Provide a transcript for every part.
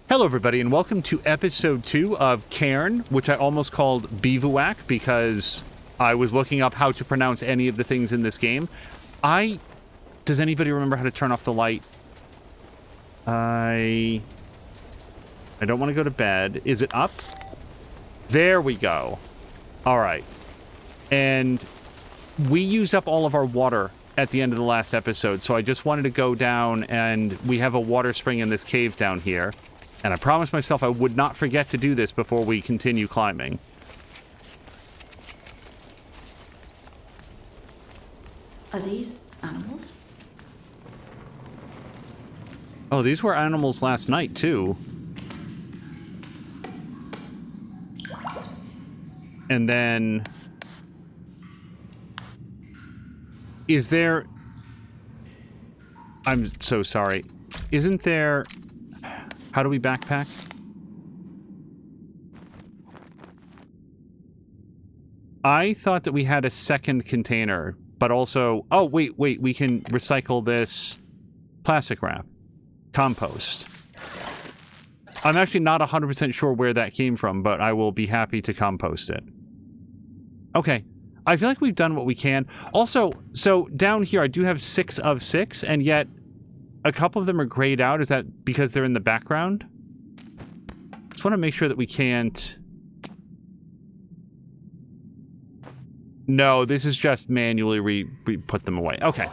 Hello, everybody, and welcome to episode 2 of Cairn, which I almost called Bivouac because I was looking up how to pronounce any of the things in this game. Does anybody remember how to turn off the light? I don't want to go to bed. Is it up? There we go. All right. And we used up all of our water at the end of the last episode, so I just wanted to go down, and we have a water spring in this cave down here. And I promised myself I would not forget to do this before we continue climbing. Are these animals? Oh, these were animals last night, too. And then... Is there... I'm so sorry. Isn't there... How do we backpack? I thought that we had a second container, but also... Oh, wait, we can recycle this plastic wrap. Compost. I'm actually not 100% sure where that came from, but I will be happy to compost it. Okay. I feel like we've done what we can. Also, so down here, I do have 6 of 6, and yet a couple of them are grayed out. Is that because they're in the background? Just want to make sure that we can't... No, this is just manually put them away. Okay.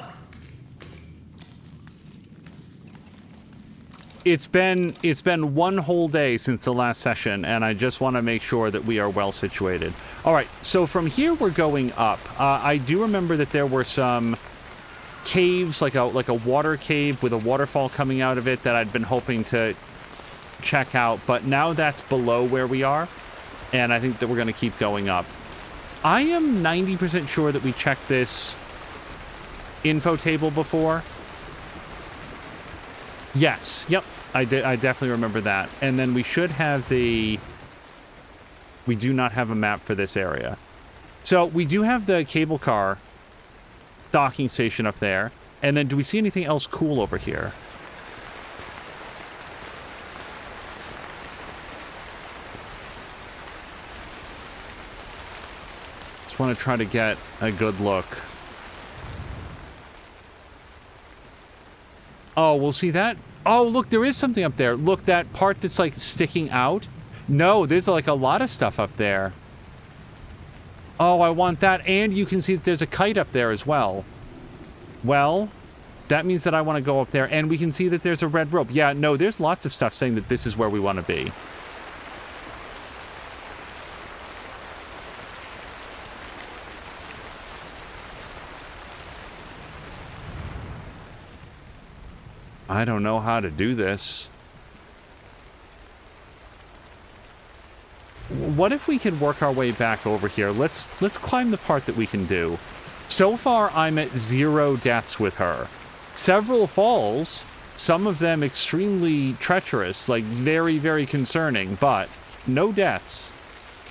It's been one whole day since the last session, and I just want to make sure that we are well situated. All right, so from here we're going up. I do remember that there were some caves, like a water cave with a waterfall coming out of it that I'd been hoping to check out, but now that's below where we are, and I think that we're going to keep going up. I am 90% sure that we checked this info table before. Yes, yep, I definitely remember that. And then we should have the... We do not have a map for this area. So we do have the cable car docking station up there. And then do we see anything else cool over here? Just want to try to get a good look. Oh, we'll see that. Oh, look, there is something up there. Look, that part that's like sticking out. No, there's like a lot of stuff up there. Oh, I want that. And you can see that there's a kite up there as well. Well, that means that I want to go up there. And we can see that there's a red rope. Yeah, no, there's lots of stuff saying that this is where we want to be. I don't know how to do this. What if we could work our way back over here? Let's climb the part that we can do. So far, I'm at 0 deaths with her. Several falls, some of them extremely treacherous, like very, very concerning, but no deaths.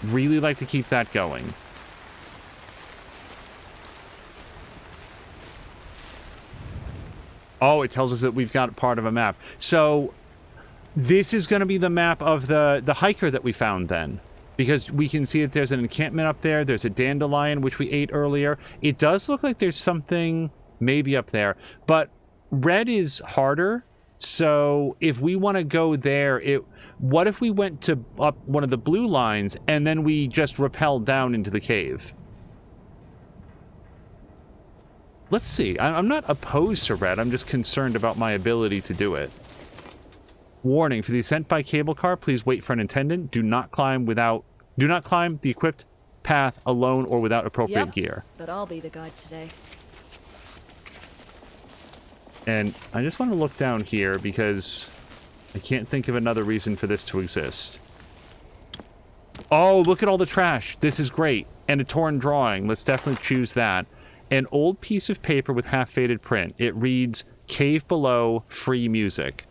Really like to keep that going. Oh, it tells us that we've got part of a map. So this is going to be the map of the hiker that we found then. Because we can see that there's an encampment up there. There's a dandelion, which we ate earlier. It does look like there's something maybe up there. But red is harder. So if we want to go there, what if we went to up one of the blue lines and then we just rappelled down into the cave? Let's see. I'm not opposed to red. I'm just concerned about my ability to do it. Warning, for the ascent by cable car, please wait for an attendant. Do not climb the equipped path alone or without appropriate gear. But I'll be the guide today. And I just want to look down here because I can't think of another reason for this to exist. Oh, look at all the trash. This is great. And a torn drawing. Let's definitely choose that. An old piece of paper with half-faded print. It reads, "Cave below, free music."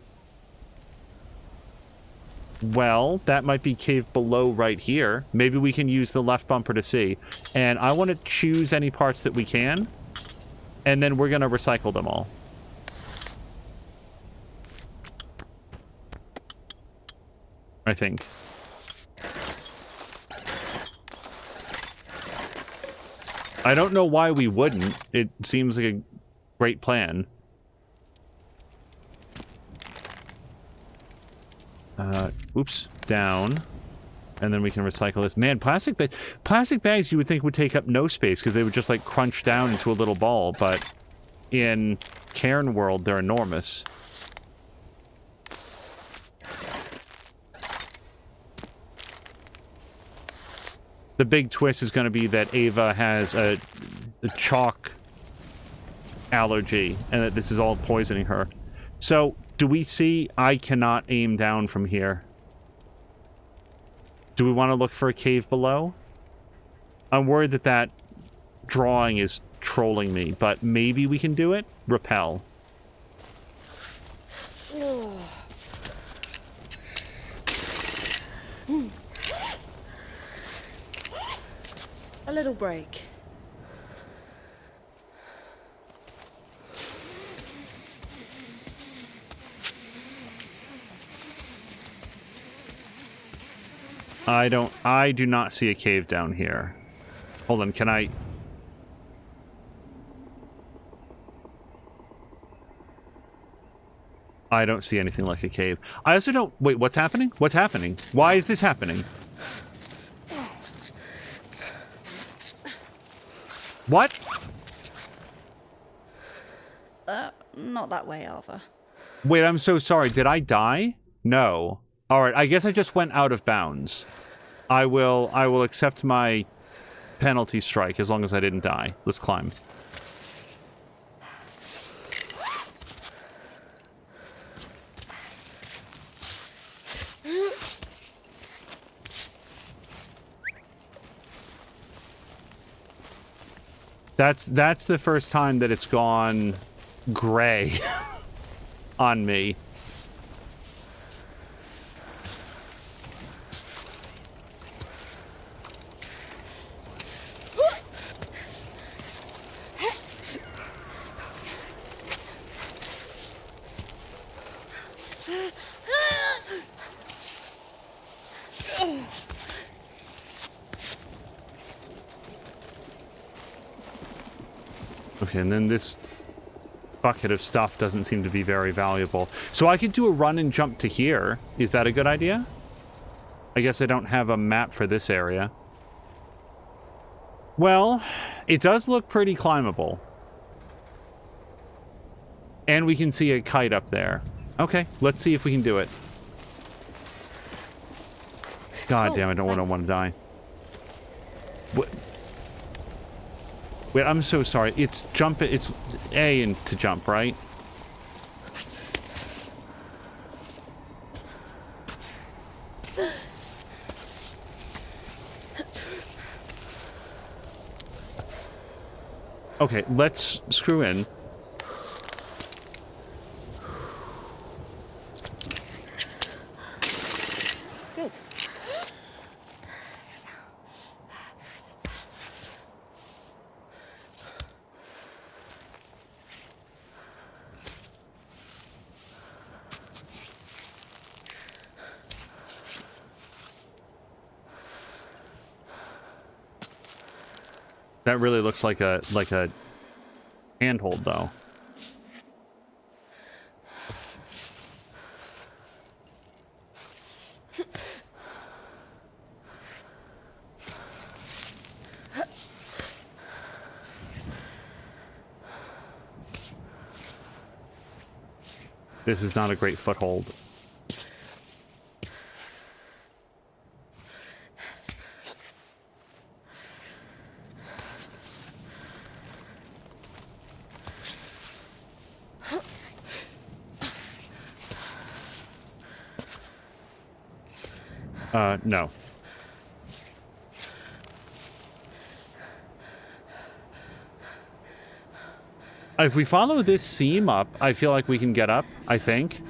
Well, that might be cave below right here. Maybe we can use the left bumper to see. And I want to choose any parts that we can. And then we're going to recycle them all. I think. I don't know why we wouldn't. It seems like a great plan. Oops. Down. And then we can recycle this. Man, plastic bags you would think would take up no space because they would just, like, crunch down into a little ball, but in Cairn world, they're enormous. The big twist is going to be that Aava has a chalk allergy, and that this is all poisoning her. So, do we see I cannot aim down from here? Do we want to look for a cave below? I'm worried that that drawing is trolling me, but maybe we can do it? Repel. A little break. I do not see a cave down here. Hold on, can I... I don't see anything like a cave. I also don't... Wait, what's happening? What's happening? Why is this happening? What? Not that way, Aava. Wait, I'm so sorry. Did I die? No. Alright, I guess I just went out of bounds. I will accept my penalty strike as long as I didn't die. Let's climb. That's the first time that it's gone gray on me. Okay, and then this bucket of stuff doesn't seem to be very valuable. So I could do a run and jump to here. Is that a good idea? I guess I don't have a map for this area. Well, it does look pretty climbable. And we can see a kite up there. Okay, let's see if we can do it. God damn, I don't want to die. What? Wait, I'm so sorry. It's jump. It's A and to jump, right? Okay, let's screw in. Good. That really looks like a handhold, though. This is not a great foothold. No. If we follow this seam up, I feel like we can get up, I think.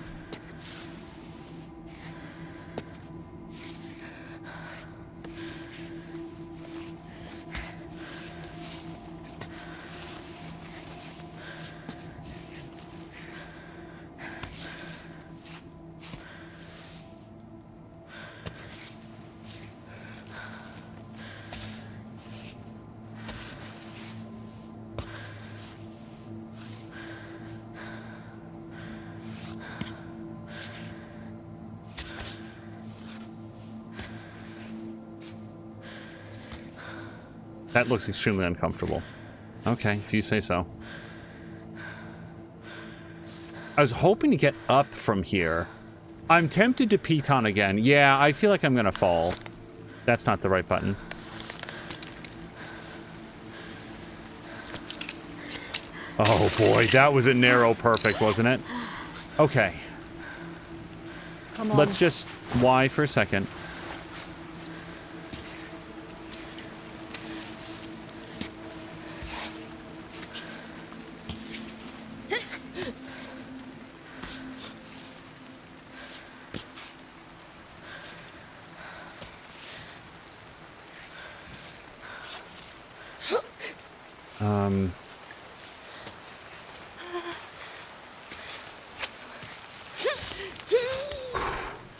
That looks extremely uncomfortable. Okay, if you say so. I was hoping to get up from here. I'm tempted to piton again. Yeah, I feel like I'm gonna fall. That's not the right button. Oh boy, that was a narrow perfect, wasn't it? Okay. Come on. Let's just Y for a second.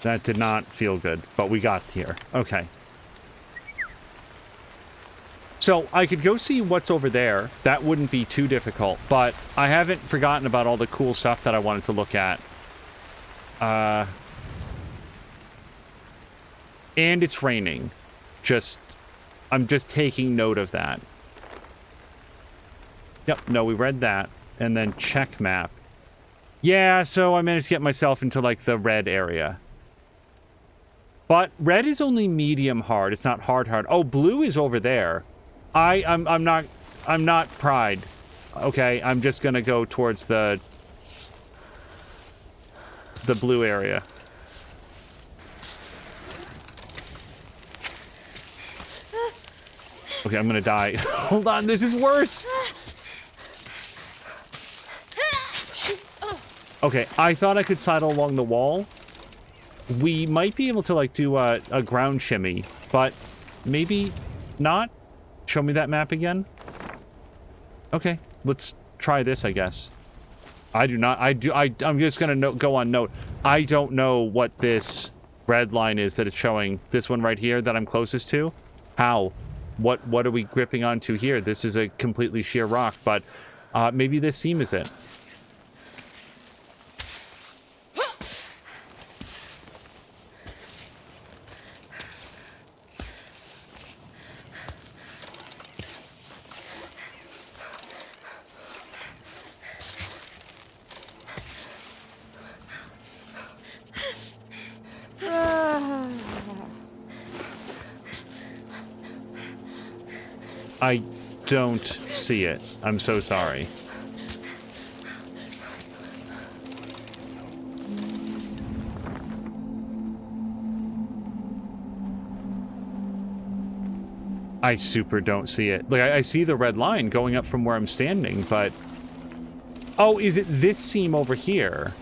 That did not feel good, but we got here. Okay. So I could go see what's over there. That wouldn't be too difficult, but I haven't forgotten about all the cool stuff that I wanted to look at. And it's raining. I'm just taking note of that. Yep, no, we read that. And then check map. Yeah, so I managed to get myself into, like, the red area. But red is only medium hard. It's not hard hard. Oh, blue is over there. I'm not pride. Okay, I'm just gonna go towards the blue area. Okay, I'm gonna die. Hold on, this is worse. Okay, I thought I could sidle along the wall. We might be able to, like, do a ground shimmy, but maybe not. Show me that map again. Okay, let's try this, I guess. I'm just gonna go on note. I don't know what this red line is that it's showing. This one right here that I'm closest to. How? What are we gripping onto here? This is a completely sheer rock, but maybe this seam is it. I don't see it. I'm so sorry. I super don't see it. Like, I see the red line going up from where I'm standing, but... Oh, is it this seam over here?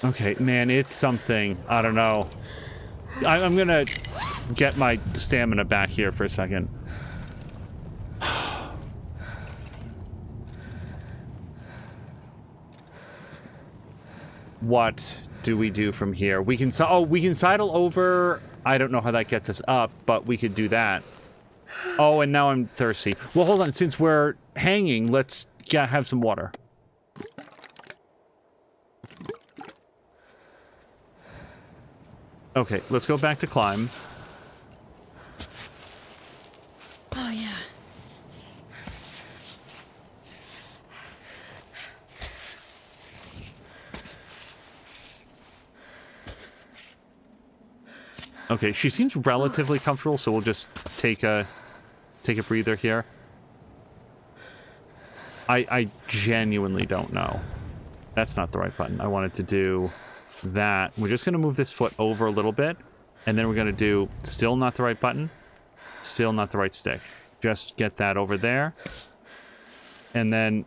Okay, man, it's something. I don't know. I'm gonna get my stamina back here for a second. What do we do from here? We can sidle over. I don't know how that gets us up, but we could do that. Oh, and now I'm thirsty. Well, hold on. Since we're hanging, let's have some water. Okay, let's go back to climb. Oh, yeah. Okay, she seems relatively comfortable, so we'll just take a breather here. I genuinely don't know. That's not the right button. I wanted to do that. We're just going to move this foot over a little bit, and then we're going to do still not the right button, still not the right stick. Just get that over there, and then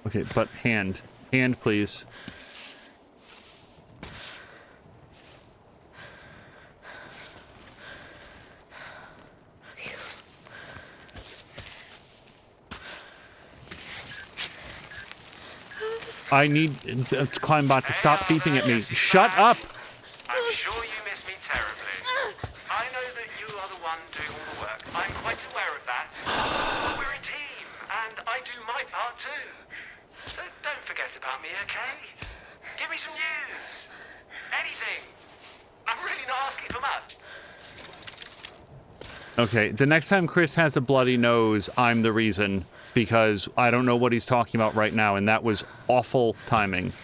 Okay, but hand. Hand, please. I need Climbot to stop beeping at me. Shut up! I'm sure you miss me terribly. I know that you are the one doing all the work. I'm quite aware of that. But we're a team, and I do my part too. So don't forget about me, okay? Give me some news. Anything. I'm really not asking for much. Okay, the next time Chris has a bloody nose, I'm the reason. Because I don't know what he's talking about right now, and that was awful timing.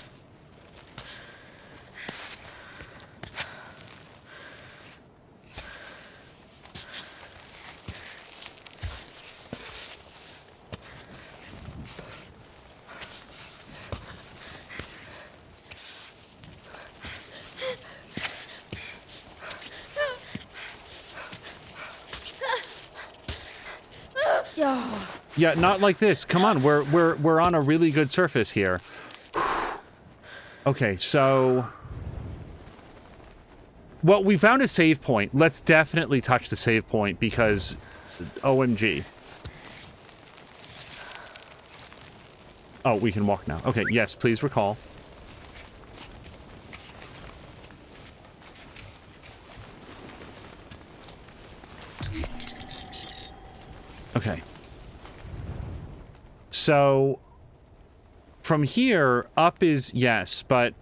Yeah, not like this. Come on, we're on a really good surface here. Okay, so well, we found a save point. Let's definitely touch the save point because OMG. Oh, we can walk now. Okay, yes, please recall. Okay. So, from here, up is yes, but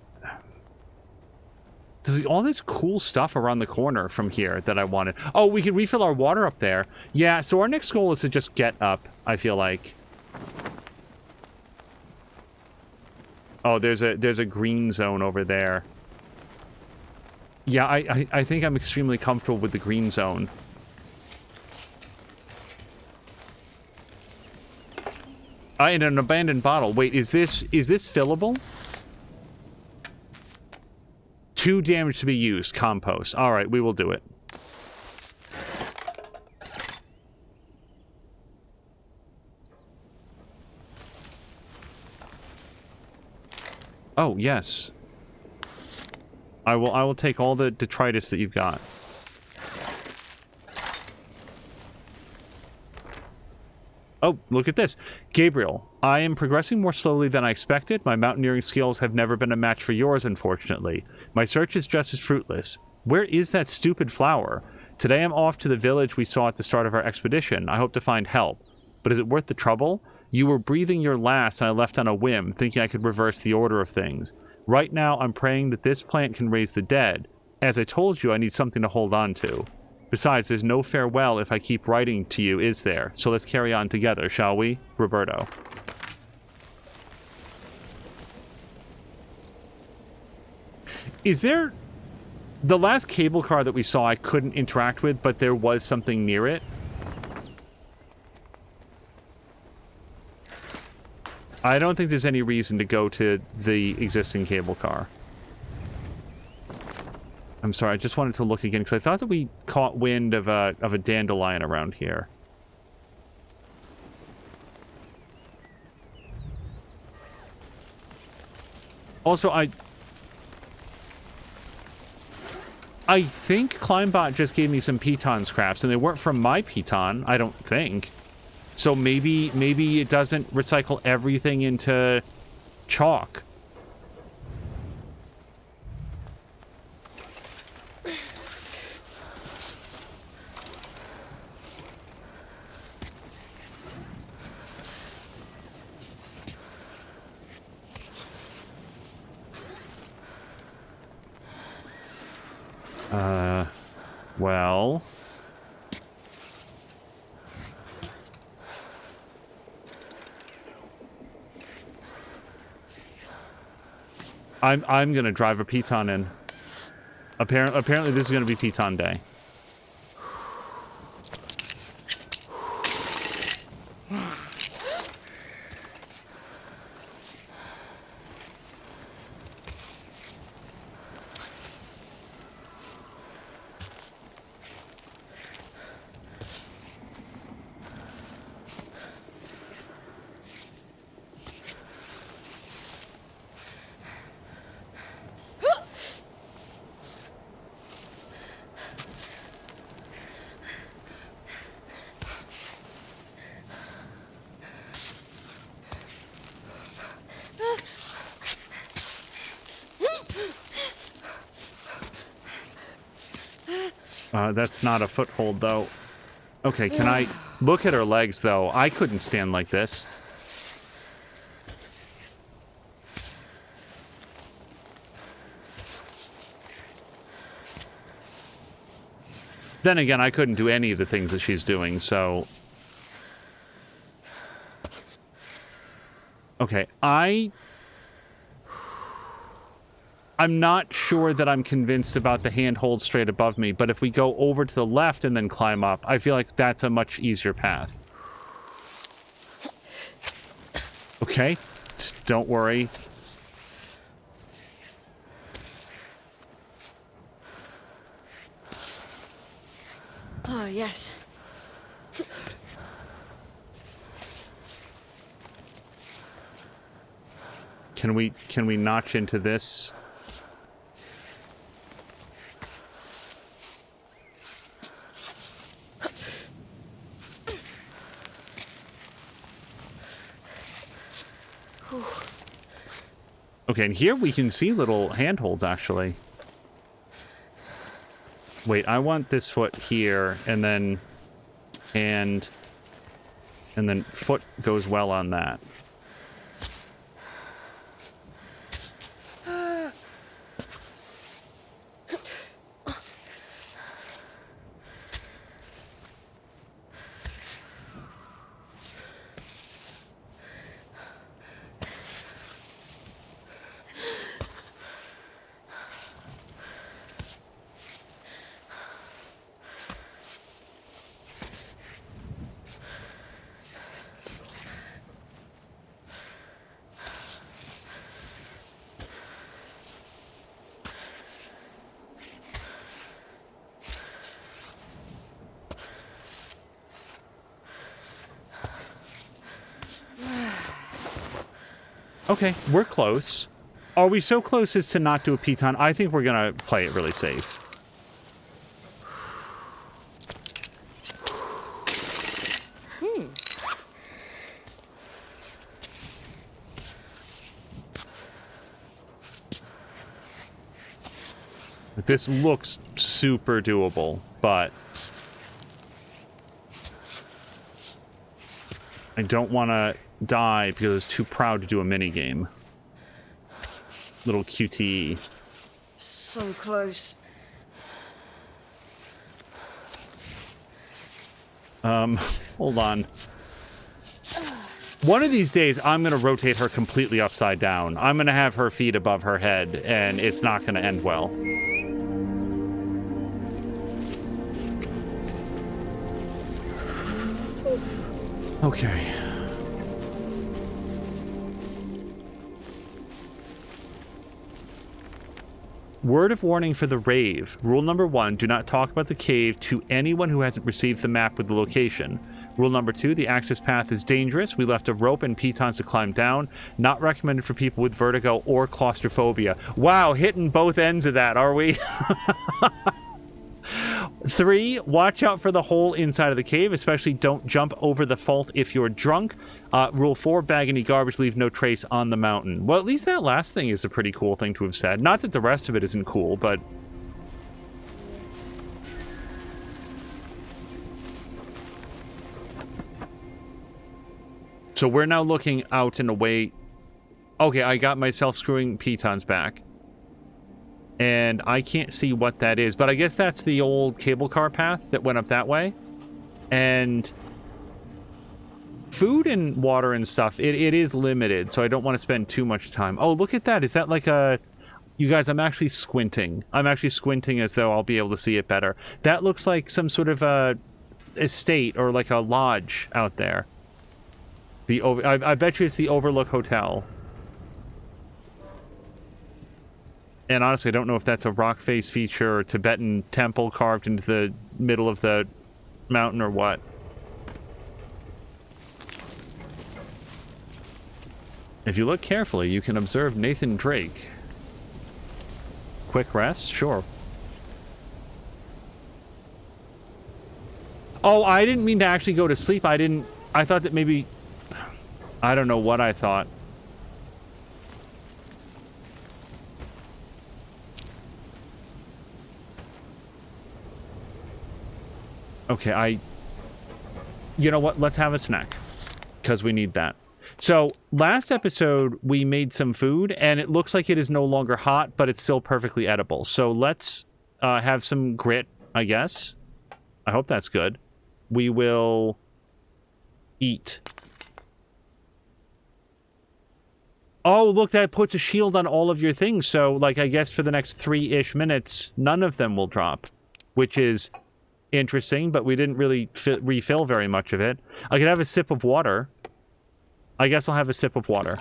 there's all this cool stuff around the corner from here that I wanted. Oh, we can refill our water up there. Yeah, so our next goal is to just get up, I feel like. Oh, there's a green zone over there. Yeah, I think I'm extremely comfortable with the green zone. In an abandoned bottle. Wait, is this fillable? 2 damage to be used. Compost. All right, we will do it. Oh, yes. I will take all the detritus that you've got. Oh, look at this. Gabriel, I am progressing more slowly than I expected. My mountaineering skills have never been a match for yours, unfortunately. My search is just as fruitless. Where is that stupid flower? Today I'm off to the village we saw at the start of our expedition. I hope to find help. But is it worth the trouble? You were breathing your last and I left on a whim, thinking I could reverse the order of things. Right now, I'm praying that this plant can raise the dead. As I told you, I need something to hold on to. Besides, there's no farewell if I keep writing to you, is there? So let's carry on together, shall we? Roberto. Is there... The last cable car that we saw I couldn't interact with, but there was something near it? I don't think there's any reason to go to the existing cable car. I'm sorry, I just wanted to look again, because I thought that we caught wind of a dandelion around here. Also, I think Climbot just gave me some piton scraps, and they weren't from my piton, I don't think. So maybe it doesn't recycle everything into chalk. Well... I'm gonna drive a piton in. Apparently this is gonna be piton day. That's not a foothold, though. Okay, can I... Look at her legs, though. I couldn't stand like this. Then again, I couldn't do any of the things that she's doing, so... Okay, I'm not sure that I'm convinced about the handhold straight above me, but if we go over to the left and then climb up, I feel like that's a much easier path. Okay, don't worry. Oh, yes. Can we notch into this? Okay, and here we can see little handholds, actually. Wait, I want this foot here, and then... And then foot goes well on that. Okay, we're close. Are we so close as to not do a piton? I think we're gonna play it really safe. This looks super doable, but I don't want to die because I was too proud to do a minigame. Little QTE. So close. Hold on. One of these days, I'm going to rotate her completely upside down. I'm going to have her feet above her head, and it's not going to end well. Okay. Word of warning for the rave. Rule number 1, do not talk about the cave to anyone who hasn't received the map with the location. Rule number 2, the access path is dangerous. We left a rope and pitons to climb down. Not recommended for people with vertigo or claustrophobia. Wow, hitting both ends of that, are we? 3, watch out for the hole inside of the cave, especially don't jump over the fault if you're drunk. Rule 4, bag any garbage, leave no trace on the mountain. Well, at least that last thing is a pretty cool thing to have said. Not that the rest of it isn't cool, but... So we're now looking out and away. Okay, I got myself screwing pitons back. And I can't see what that is, but I guess that's the old cable car path that went up that way. And food and water and stuff, it is limited, so I don't want to spend too much time. Oh, look at that. Is that like a... You guys, I'm actually squinting. I'm actually squinting as though I'll be able to see it better. That looks like some sort of a estate or like a lodge out there. I bet you it's the Overlook Hotel. And honestly, I don't know if that's a rock face feature or Tibetan temple carved into the middle of the mountain or what. If you look carefully, you can observe Nathan Drake. Quick rest? Sure. Oh, I didn't mean to actually go to sleep. I thought that maybe... I don't know what I thought. Okay, you know what? Let's have a snack. Because we need that. So, last episode, we made some food, and it looks like it is no longer hot, but it's still perfectly edible. So, let's have some grit, I guess. I hope that's good. We will eat. Oh, look, that puts a shield on all of your things. So, like, I guess for the next 3-ish minutes, none of them will drop. Which is interesting, but we didn't really refill very much of it. I could have a sip of water. I guess I'll have a sip of water.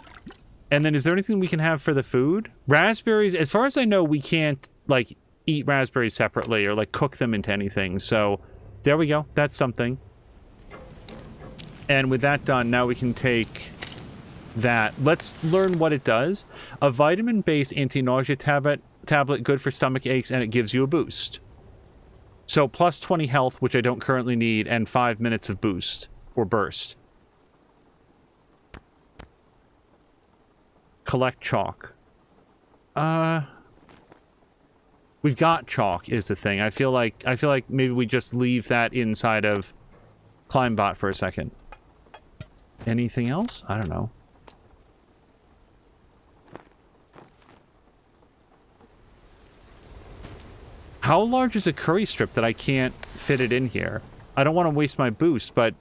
And then is there anything we can have for the food? Raspberries, as far as I know, we can't, like, eat raspberries separately or, like, cook them into anything. So, there we go. That's something. And with that done, now we can take that. Let's learn what it does. A vitamin-based anti-nausea tablet, good for stomach aches, and it gives you a boost. So, plus 20 health, which I don't currently need, and 5 minutes of boost, or burst. Collect chalk. We've got chalk is the thing. I feel like maybe we just leave that inside of Climbot for a second. Anything else? I don't know. How large is a curry strip that I can't fit it in here? I don't want to waste my boost, but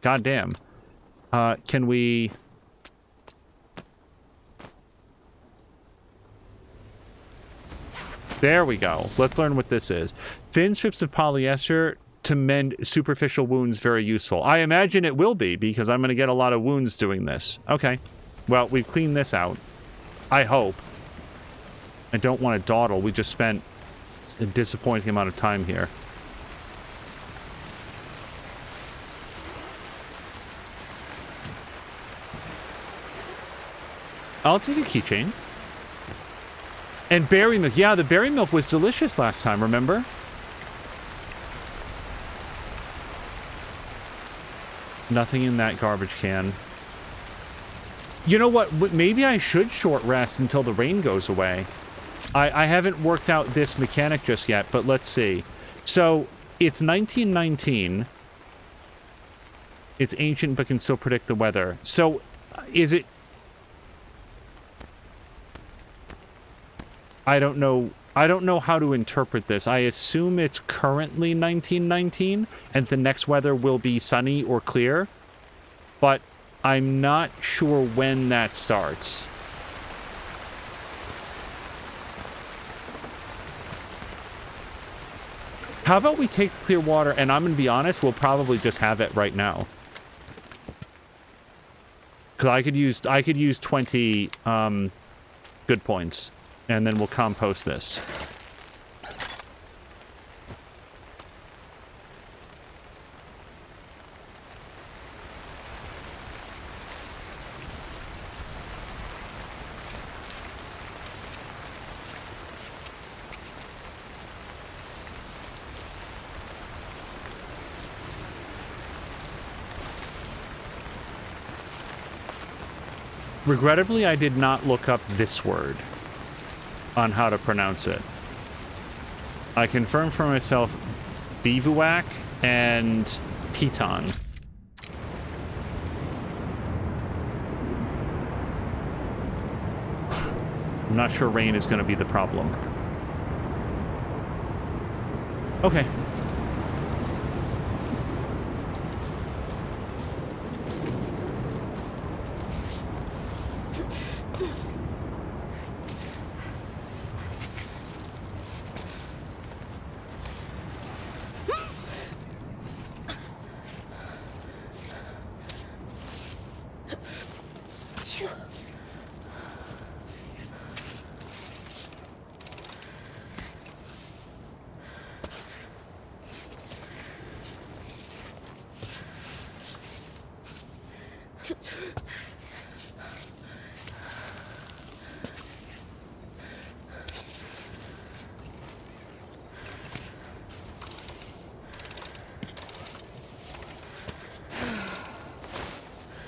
goddamn. Can we... There we go. Let's learn what this is. Thin strips of polyester to mend superficial wounds, very useful. I imagine it will be, because I'm going to get a lot of wounds doing this. Okay. Well, we've cleaned this out. I hope. I don't want to dawdle. We just spent a disappointing amount of time here. I'll take a keychain. And berry milk. Yeah, the berry milk was delicious last time, remember? Nothing in that garbage can. You know what? Maybe I should short rest until the rain goes away. I haven't worked out this mechanic just yet, but let's see. So, it's 1919. It's ancient, but can still predict the weather. So, is it... I don't know how to interpret this. I assume it's currently 1919, and the next weather will be sunny or clear, but I'm not sure when that starts. How about we take clear water, and I'm going to be honest, we'll probably just have it right now. Because I could use 20 good points, and then we'll compost this. Regrettably, I did not look up this word on how to pronounce it. I confirmed for myself bivouac and piton. I'm not sure rain is going to be the problem. Okay.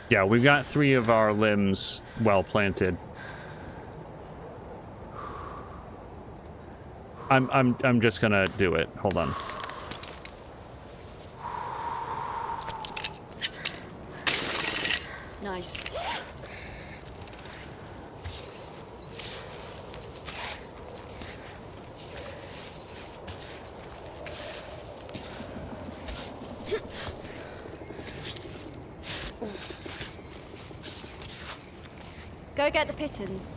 Yeah, we've got 3 of our limbs well planted. I'm just gonna do it. Hold on. Nice. Go get the pittons.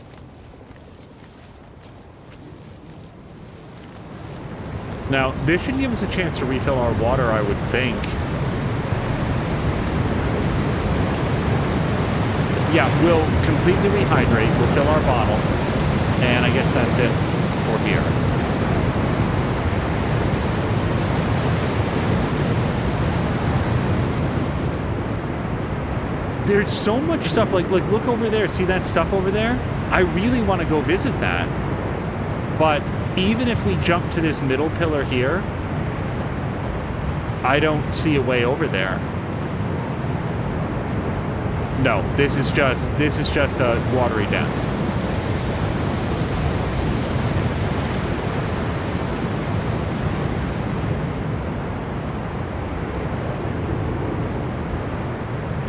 Now, this should give us a chance to refill our water, I would think. Yeah, we'll completely rehydrate, we'll fill our bottle, and I guess that's it for here. There's so much stuff, like look over there, see that stuff over there? I really want to go visit that. But even if we jump to this middle pillar here, I don't see a way over there. No, this is just a watery death.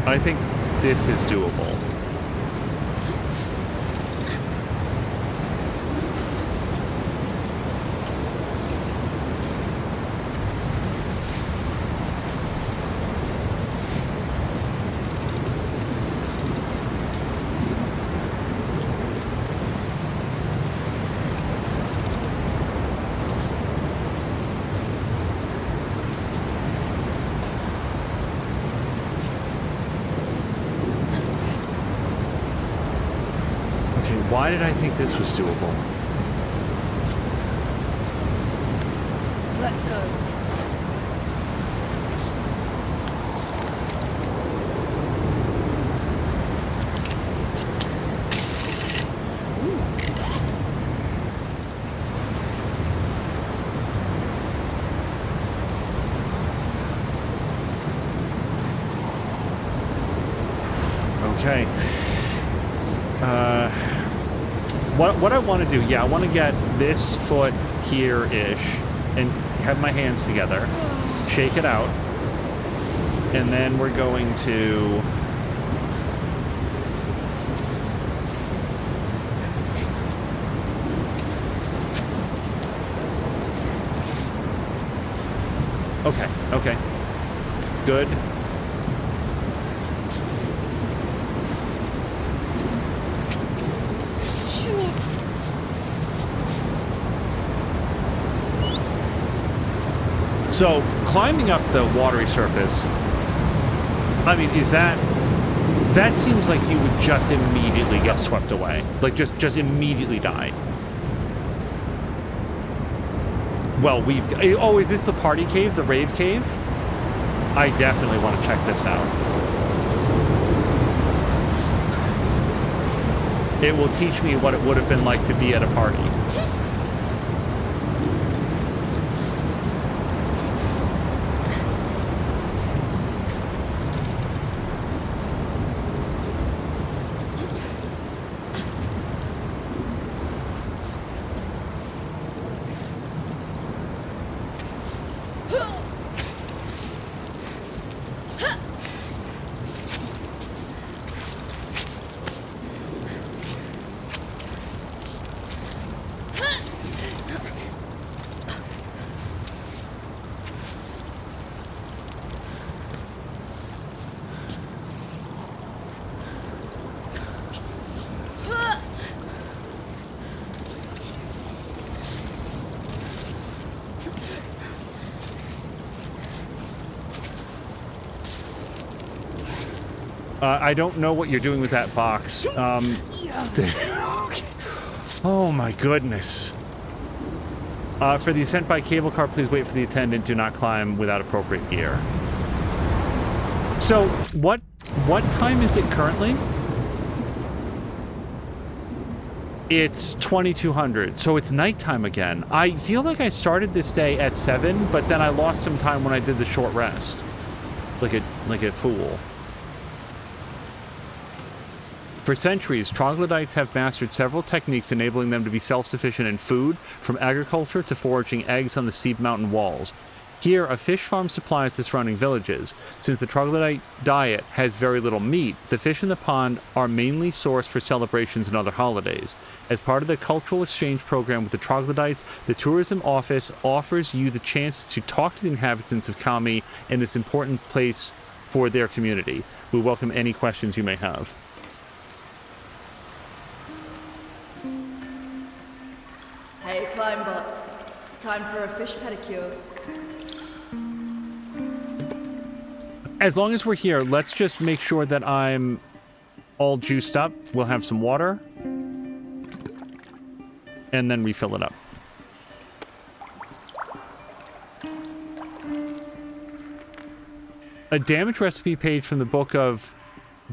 I think this is doable. Why did I think this was doable? Let's go. Okay. What I want to do, yeah, I want to get this foot here-ish and have my hands together, shake it out, and then we're going to... Okay. Good. So, climbing up the watery surface, I mean, is that seems like you would just immediately get swept away. Like, just immediately die. Well, oh, is this the party cave, the rave cave? I definitely want to check this out. It will teach me what it would have been like to be at a party. I don't know what you're doing with that box. Oh my goodness. For the ascent by cable car, please wait for the attendant. Do not climb without appropriate gear. So, what time is it currently? It's 2200, so it's nighttime again. I feel like I started this day at 7, but then I lost some time when I did the short rest. Like a fool. For centuries, troglodytes have mastered several techniques enabling them to be self-sufficient in food, from agriculture to foraging eggs on the steep mountain walls. Here, a fish farm supplies the surrounding villages. Since the troglodyte diet has very little meat, the fish in the pond are mainly sourced for celebrations and other holidays. As part of the cultural exchange program with the troglodytes, the tourism office offers you the chance to talk to the inhabitants of Kami in this important place for their community. We welcome any questions you may have. Hey, Climbot. It's time for a fish pedicure. As long as we're here, let's just make sure that I'm all juiced up. We'll have some water. And then refill it up. A damage recipe page from the book of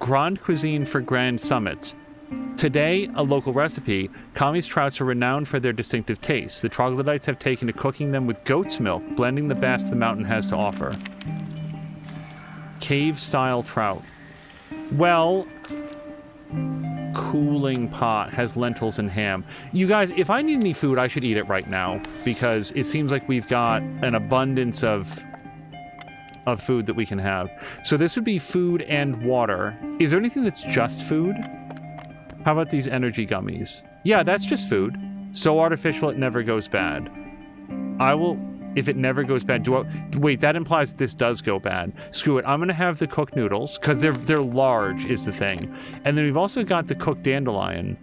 Grand Cuisine for Grand Summits. Today, a local recipe, Kami's trouts are renowned for their distinctive taste. The troglodytes have taken to cooking them with goat's milk, blending the best the mountain has to offer. Cave-style trout. Well, cooling pot has lentils and ham. You guys, if I need any food, I should eat it right now, because it seems like we've got an abundance of food that we can have. So this would be food and water. Is there anything that's just food? How about these energy gummies? Yeah, that's just food. So artificial it never goes bad. I will... If it never goes bad, wait, that implies that this does go bad. Screw it, I'm gonna have the cooked noodles, because they're large is the thing. And then we've also got the cooked dandelion,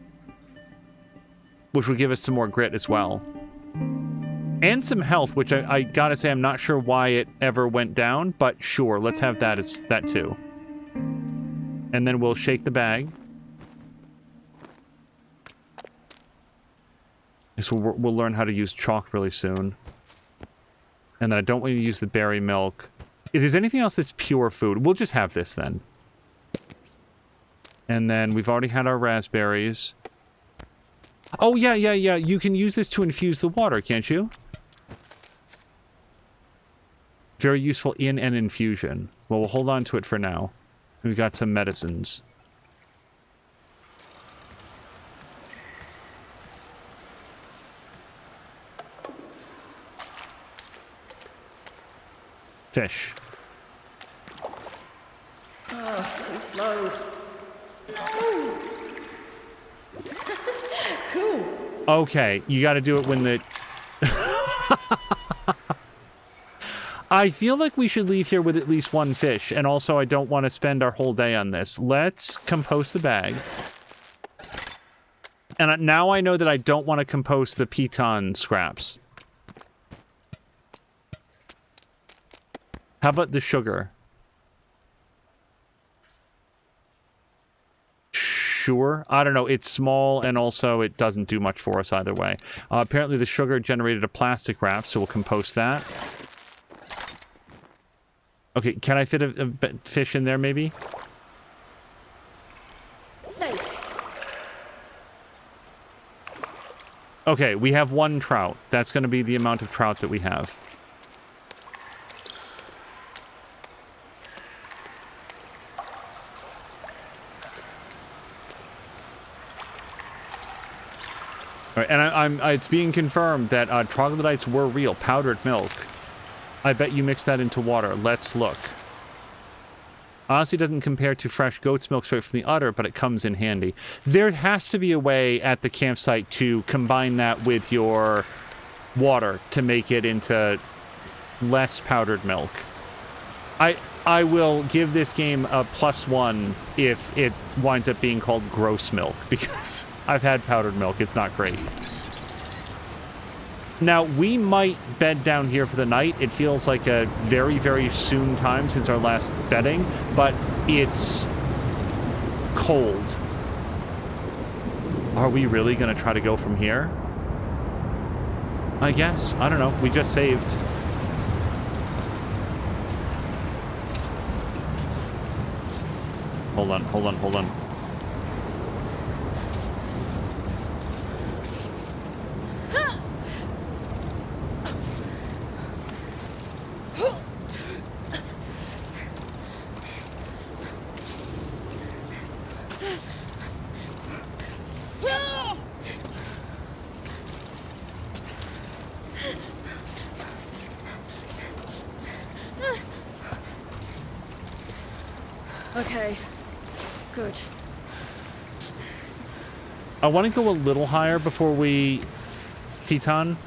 which will give us some more grit as well. And some health, which I gotta say, I'm not sure why it ever went down, but sure, let's have that as that too. And then we'll shake the bag. So we'll learn how to use chalk really soon. And then I don't want to use the berry milk. If there's anything else that's pure food, we'll just have this then. And then we've already had our raspberries. Oh, yeah. You can use this to infuse the water, can't you? Very useful in an infusion. Well, we'll hold on to it for now. We've got some medicines. Fish. Oh, too slow. No! Cool. Okay, you got to do it when the... I feel like we should leave here with at least one fish, and also I don't want to spend our whole day on this. Let's compost the bag. And now I know that I don't want to compost the piton scraps. How about the sugar? Sure. I don't know. It's small, and also it doesn't do much for us either way. Apparently the sugar generated a plastic wrap, so we'll compost that. Okay, can I fit a fish in there, maybe? Steak. Okay, we have one trout. That's going to be the amount of trout that we have. All right, and it's being confirmed that troglodytes were real. Powdered milk. I bet you mix that into water. Let's look. Honestly, doesn't compare to fresh goat's milk straight from the udder, but it comes in handy. There has to be a way at the campsite to combine that with your water to make it into less powdered milk. I will give this game a +1 if it winds up being called gross milk, because I've had powdered milk. It's not great. Now, we might bed down here for the night. It feels like a very, very soon time since our last bedding, but it's cold. Are we really going to try to go from here? I guess. I don't know. We just saved. Hold on. Okay. Good. I want to go a little higher before we Piton.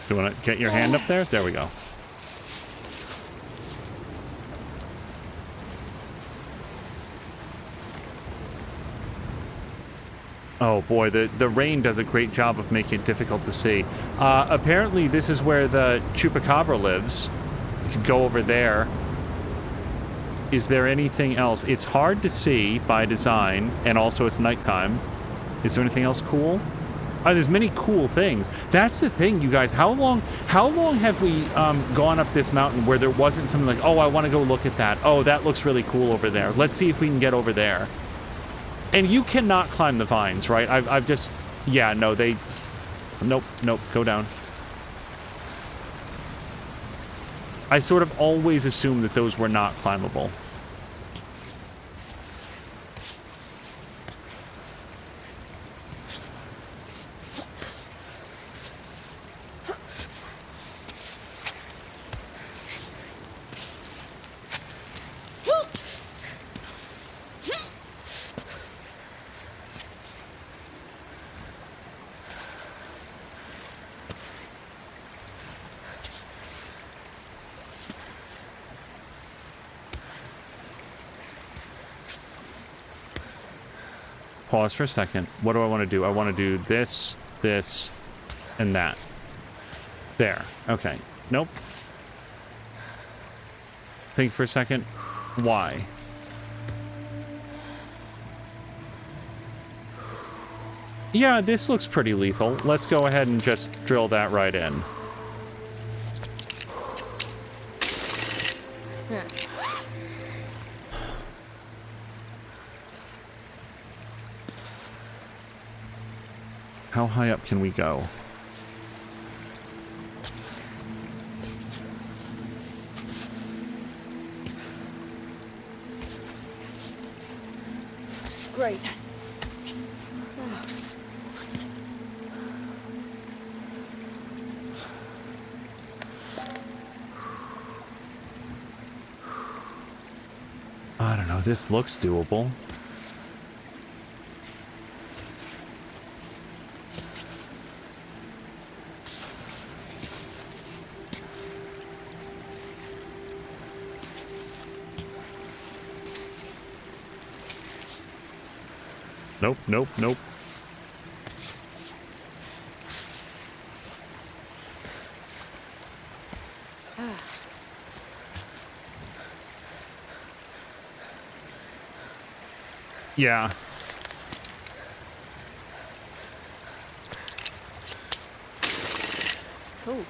Do you want to get your hand up there? There we go. Oh boy, the rain does a great job of making it difficult to see. Apparently this is where the Chupacabra lives. You could go over there. Is there anything else? It's hard to see by design, and also it's nighttime. Is there anything else cool? Oh, there's many cool things. That's the thing, you guys. How long have we gone up this mountain where there wasn't something like, oh, I want to go look at that. Oh, that looks really cool over there. Let's see if we can get over there. And you cannot climb the vines, right? I've just... Yeah, no, they... Nope, go down. I sort of always assumed that those were not climbable. Pause for a second. What do I want to do? I want to do this, this, and that. There. Okay. Nope. Think for a second. Why? Yeah, this looks pretty lethal. Let's go ahead and just drill that right in. How high up can we go? Great. I don't know. This looks doable. Nope. Yeah. Cool.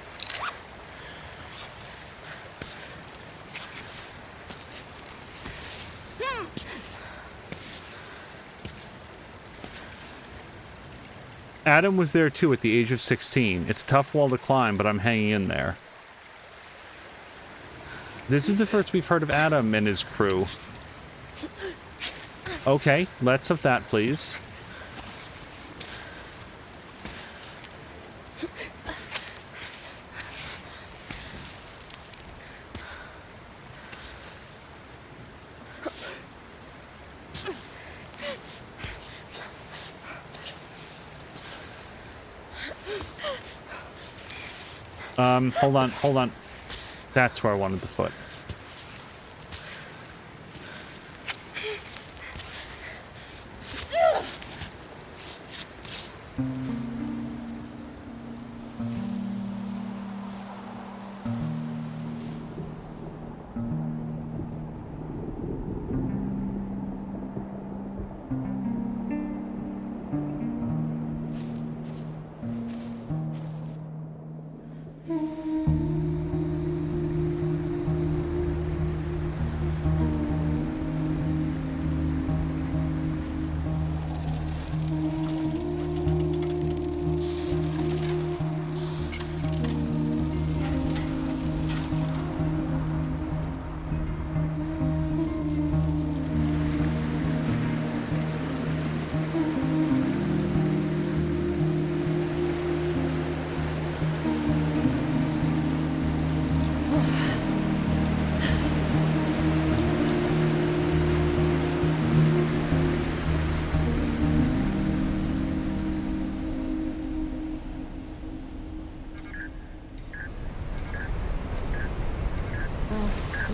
Adam was there too at the age of 16. It's a tough wall to climb, but I'm hanging in there. This is the first we've heard of Adam and his crew. Okay, let's of that, please. Hold on. That's where I wanted the foot.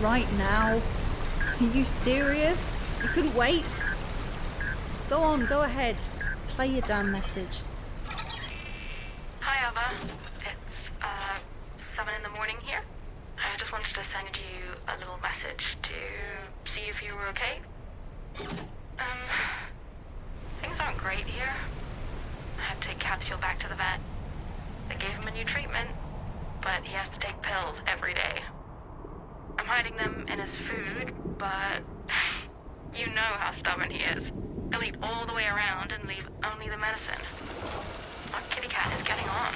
right now. Are you serious? You couldn't wait? Go on, go ahead. Play your damn message. Hi, Aava. It's, 7 in the morning here. I just wanted to send you a little message to see if you were okay. Things aren't great here. I had to take Capsule back to the vet. They gave him a new treatment, but he has to take pills every day. I'm hiding them in his food, but you know how stubborn he is. He'll eat all the way around and leave only the medicine. Our kitty cat is getting on.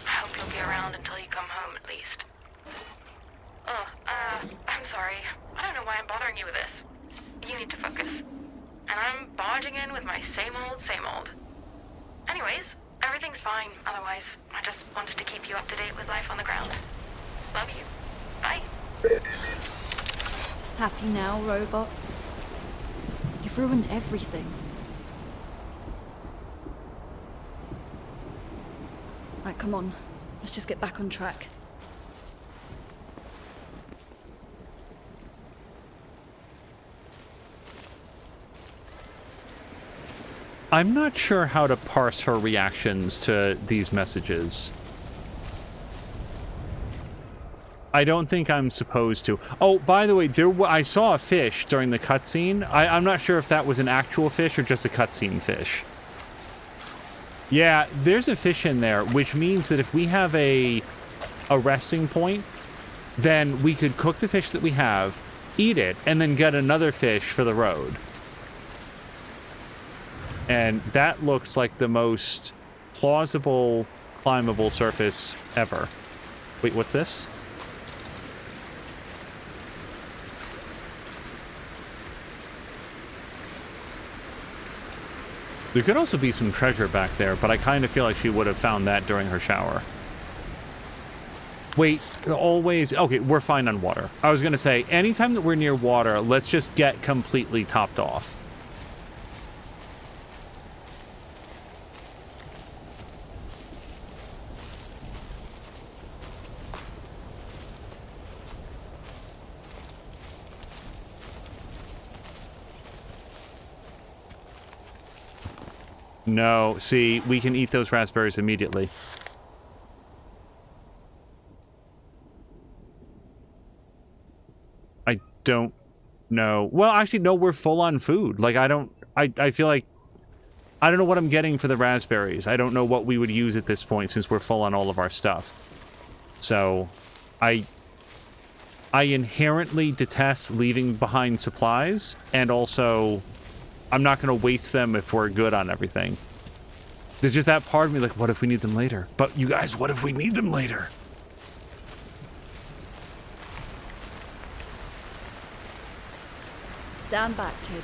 I hope you'll be around until you come home at least. I'm sorry. I don't know why I'm bothering you with this. You need to focus. And I'm barging in with my same old, same old. Anyways, everything's fine otherwise. I just wanted to keep you up to date with life on the ground. Love you. Bye. Happy now, robot? You've ruined everything. Right, come on. Let's just get back on track. I'm not sure how to parse her reactions to these messages. I don't think I'm supposed to. Oh, by the way, I saw a fish during the cutscene. I'm not sure if that was an actual fish or just a cutscene fish. Yeah, there's a fish in there, which means that if we have a resting point, then we could cook the fish that we have, eat it, and then get another fish for the road. And that looks like the most plausible, climbable surface ever. Wait, what's this? There could also be some treasure back there, but I kind of feel like she would have found that during her shower. Wait, always... Okay, we're fine on water. I was going to say, anytime that we're near water, let's just get completely topped off. No, see, we can eat those raspberries immediately. I don't know. Well, actually, no, we're full on food. Like, I feel like, I don't know what I'm getting for the raspberries. I don't know what we would use at this point since we're full on all of our stuff. So, I inherently detest leaving behind supplies, and also... I'm not going to waste them if we're good on everything. There's just that part of me like, what if we need them later? But you guys, what if we need them later? Stand back, kid.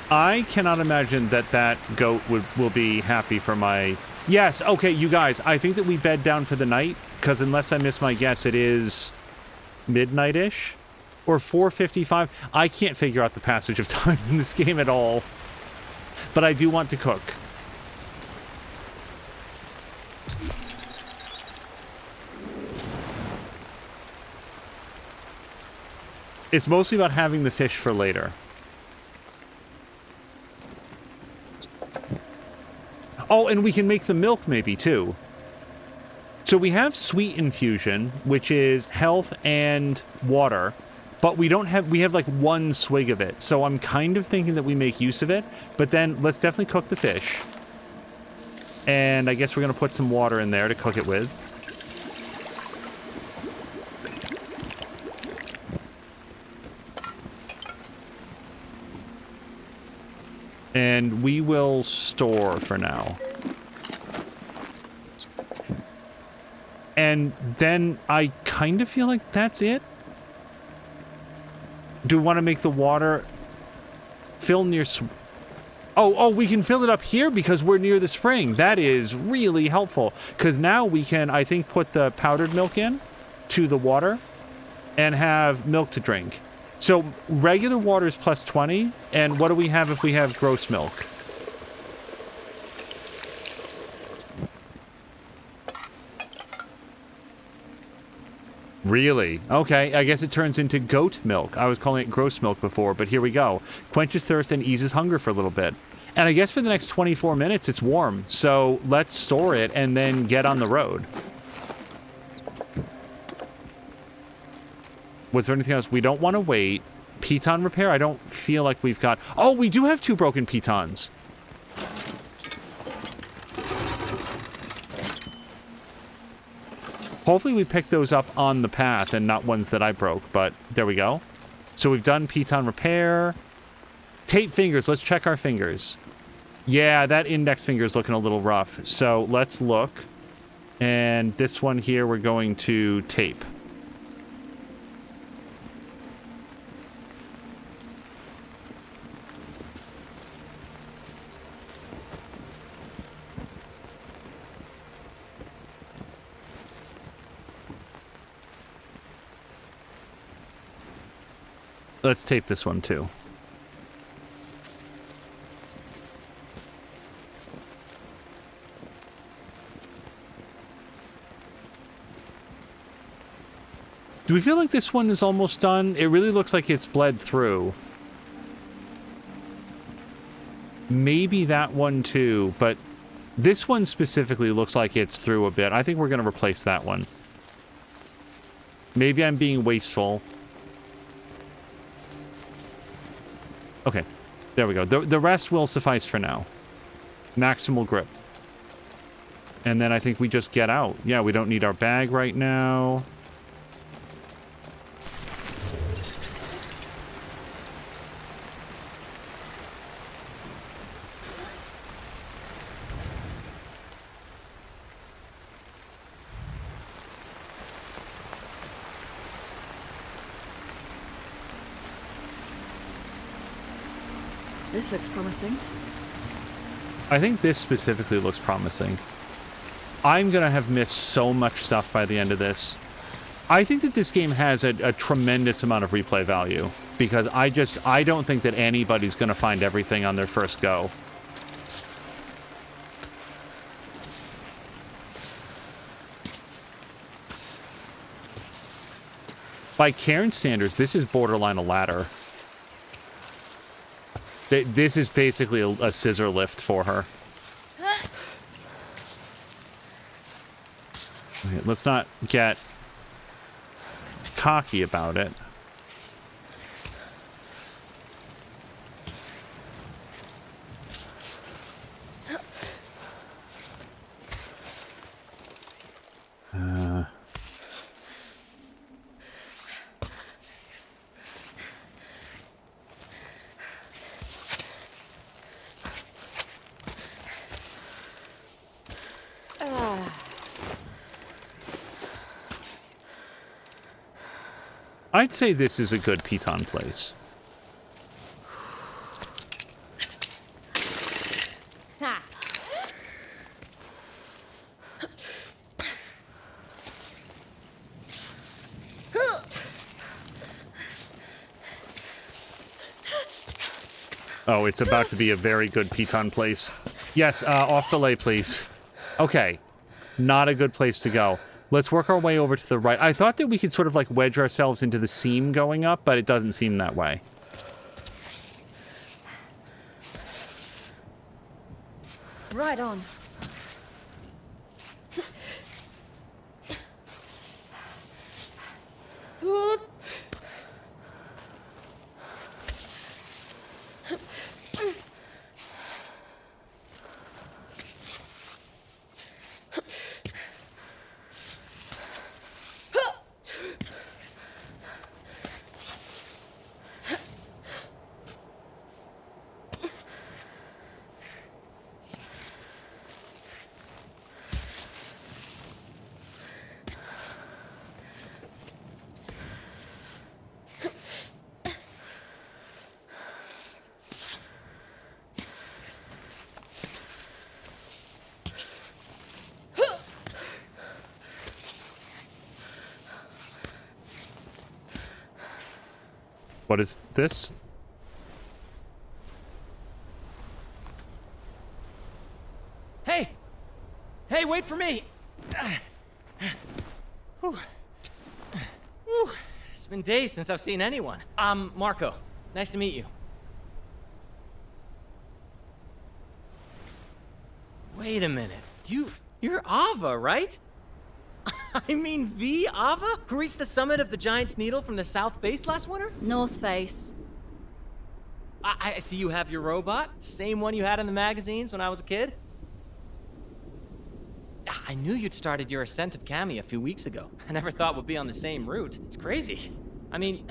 I cannot imagine that that goat will be happy for my... Yes, okay, you guys, I think that we bed down for the night, because unless I miss my guess, it is... midnight-ish or 4:55. I can't figure out the passage of time in this game at all, but I do want to cook. It's mostly about having the fish for later. Oh, and we can make the milk maybe too. So we have sweet infusion, which is health and water, but we have like one swig of it. So I'm kind of thinking that we make use of it, but then let's definitely cook the fish. And I guess we're going to put some water in there to cook it with. And we will store for now. And then I kind of feel like that's it. Do we want to make the water fill near... Oh, we can fill it up here because we're near the spring. That is really helpful. Because now we can, I think, put the powdered milk in to the water and have milk to drink. So regular water is plus 20. And what do we have if we have gross milk? Really? Okay, I guess it turns into goat milk. I was calling it gross milk before, but here we go. Quenches thirst and eases hunger for a little bit. And I guess for the next 24 minutes it's warm, so let's store it and then get on the road. Was there anything else? We don't want to wait. Piton repair? I don't feel like we've got... Oh, we do have 2 broken pitons. Hopefully we picked those up on the path and not ones that I broke, but there we go. So we've done piton repair. Tape fingers. Let's check our fingers. Yeah, that index finger is looking a little rough. So let's look. And this one here we're going to tape. Let's tape this one too. Do we feel like this one is almost done? It really looks like it's bled through. Maybe that one too, but this one specifically looks like it's through a bit. I think we're going to replace that one. Maybe I'm being wasteful. Okay, there we go. The rest will suffice for now. Maximal grip. And then I think we just get out. Yeah, we don't need our bag right now. This looks promising. I think this specifically looks promising. I'm going to have missed so much stuff by the end of this. I think that this game has a tremendous amount of replay value because I don't think that anybody's going to find everything on their first go. By Cairn standards, this is borderline a ladder. This is basically a scissor lift for her. Okay, let's not get cocky about it. I'd say this is a good piton place. Ha. Oh, it's about to be a very good piton place. Yes, off belay, please. Okay. Not a good place to go. Let's work our way over to the right. I thought that we could sort of like wedge ourselves into the seam going up, but it doesn't seem that way. Right on. What is this? Hey! Hey, wait for me! Whew. days since I've seen anyone. I'm Marco. Nice to meet you. Wait a minute. You're Aava, right? I mean, the Aava? Who reached the summit of the Giant's Needle from the south face last winter? North Face. I see you have your robot. Same one you had in the magazines when I was a kid. I knew you'd started your ascent of Cammy a few weeks ago. I never thought we'd be on the same route. It's crazy. I mean,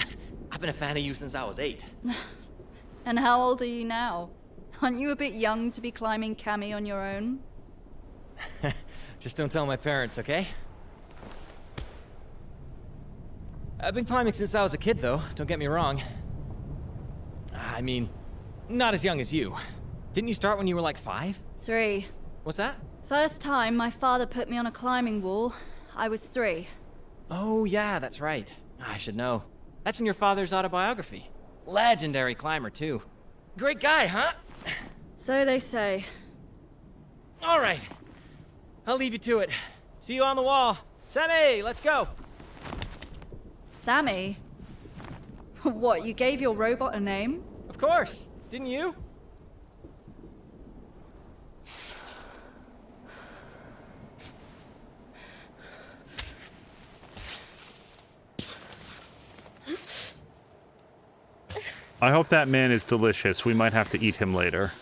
I've been a fan of you since I was 8. And how old are you now? Aren't you a bit young to be climbing Cammy on your own? Just don't tell my parents, okay? I've been climbing since I was a kid, though. Don't get me wrong. I mean, not as young as you. Didn't you start when you were like 5? 3. What's that? First time my father put me on a climbing wall, I was 3. Oh, yeah, that's right. I should know. That's in your father's autobiography. Legendary climber, too. Great guy, huh? So they say. All right. I'll leave you to it. See you on the wall. Sammy, let's go. Sammy? What, you gave your robot a name? Of course. Didn't you? I hope that man is delicious. We might have to eat him later.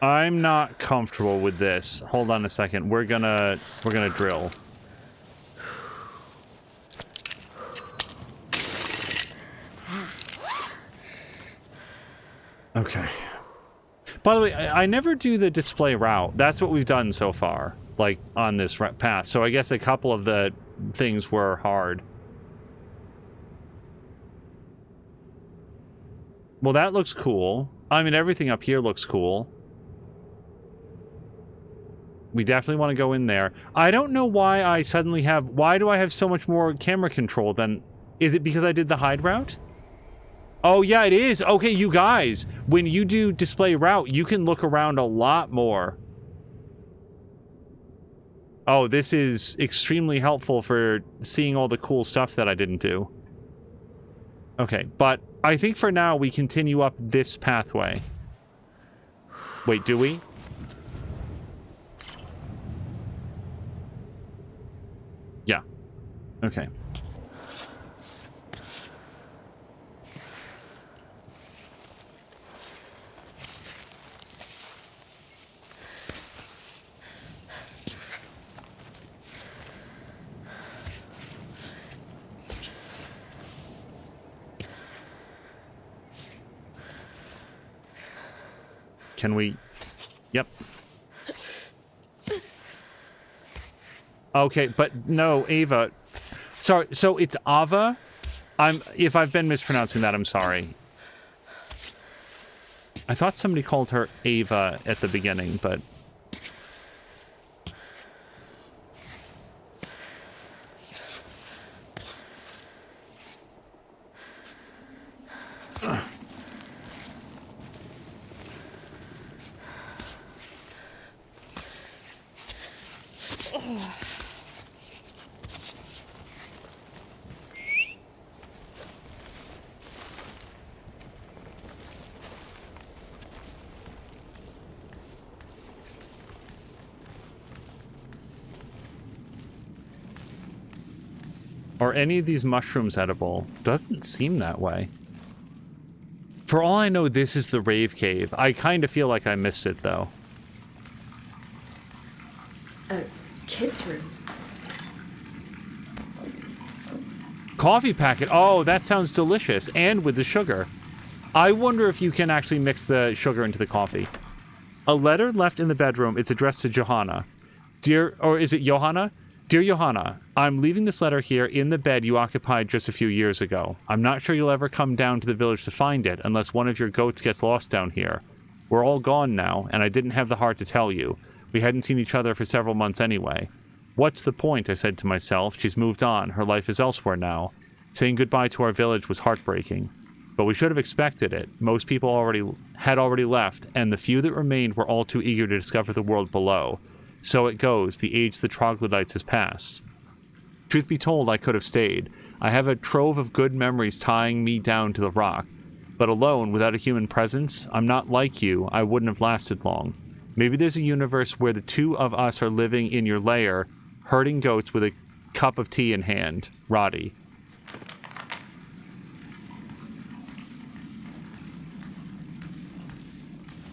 I'm not comfortable with this. Hold on a second. We're gonna drill. Okay. By the way, I never do the display route. That's what we've done so far, like on this path. So I guess a couple of the things were hard. Well, that looks cool. I mean, everything up here looks cool. We definitely want to go in there. I don't know why I suddenly have... Why do I have so much more camera control than... Is it because I did the hide route? Oh, yeah, it is. Okay, you guys. When you do display route, you can look around a lot more. Oh, this is extremely helpful for seeing all the cool stuff that I didn't do. Okay, but I think for now we continue up this pathway. Wait, do we? Yeah. Okay. Can we... Yep. Okay, but no, Aava. Sorry, so it's Aava? If I've been mispronouncing that, I'm sorry. I thought somebody called her Aava at the beginning, but... Are any of these mushrooms edible? Doesn't seem that way. For all I know, this is the rave cave. I kind of feel like I missed it, though. A kid's room. Coffee packet. Oh, that sounds delicious. And with the sugar. I wonder if you can actually mix the sugar into the coffee. A letter left in the bedroom. It's addressed to Johanna. Dear, or is it Johanna? Dear Johanna, I'm leaving this letter here in the bed you occupied just a few years ago. I'm not sure you'll ever come down to the village to find it, unless one of your goats gets lost down here. We're all gone now, and I didn't have the heart to tell you. We hadn't seen each other for several months anyway. What's the point, I said to myself. She's moved on. Her life is elsewhere now. Saying goodbye to our village was heartbreaking. But we should have expected it. Most people had already left, and the few that remained were all too eager to discover the world below. So it goes, the age of the troglodytes has passed. Truth be told, I could have stayed. I have a trove of good memories tying me down to the rock. But alone, without a human presence, I'm not like you. I wouldn't have lasted long. Maybe there's a universe where the two of us are living in your lair, herding goats with a cup of tea in hand. Roddy.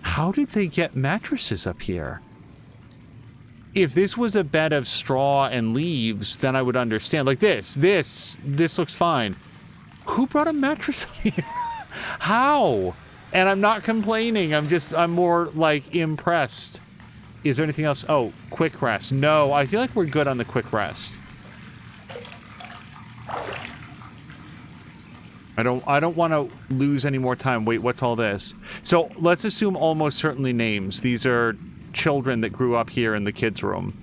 How did they get mattresses up here? If this was a bed of straw and leaves, then I would understand. Like this looks fine. Who brought a mattress up here? How? And I'm not complaining. I'm more like impressed. Is there anything else? Oh, quick rest. No, I feel like we're good on the quick rest. I don't want to lose any more time. Wait, what's all this? So let's assume almost certainly names. These are children that grew up here in the kids' room.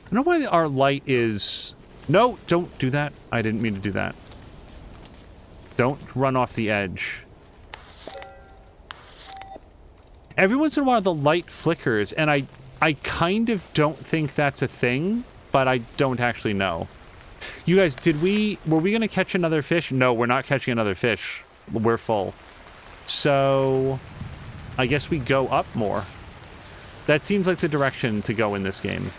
I don't know why our light is... No, don't do that. I didn't mean to do that. Don't run off the edge. Every once in a while the light flickers, and I kind of don't think that's a thing, but I don't actually know. You guys, were we going to catch another fish? No, we're not catching another fish. We're full. So, I guess we go up more. That seems like the direction to go in this game.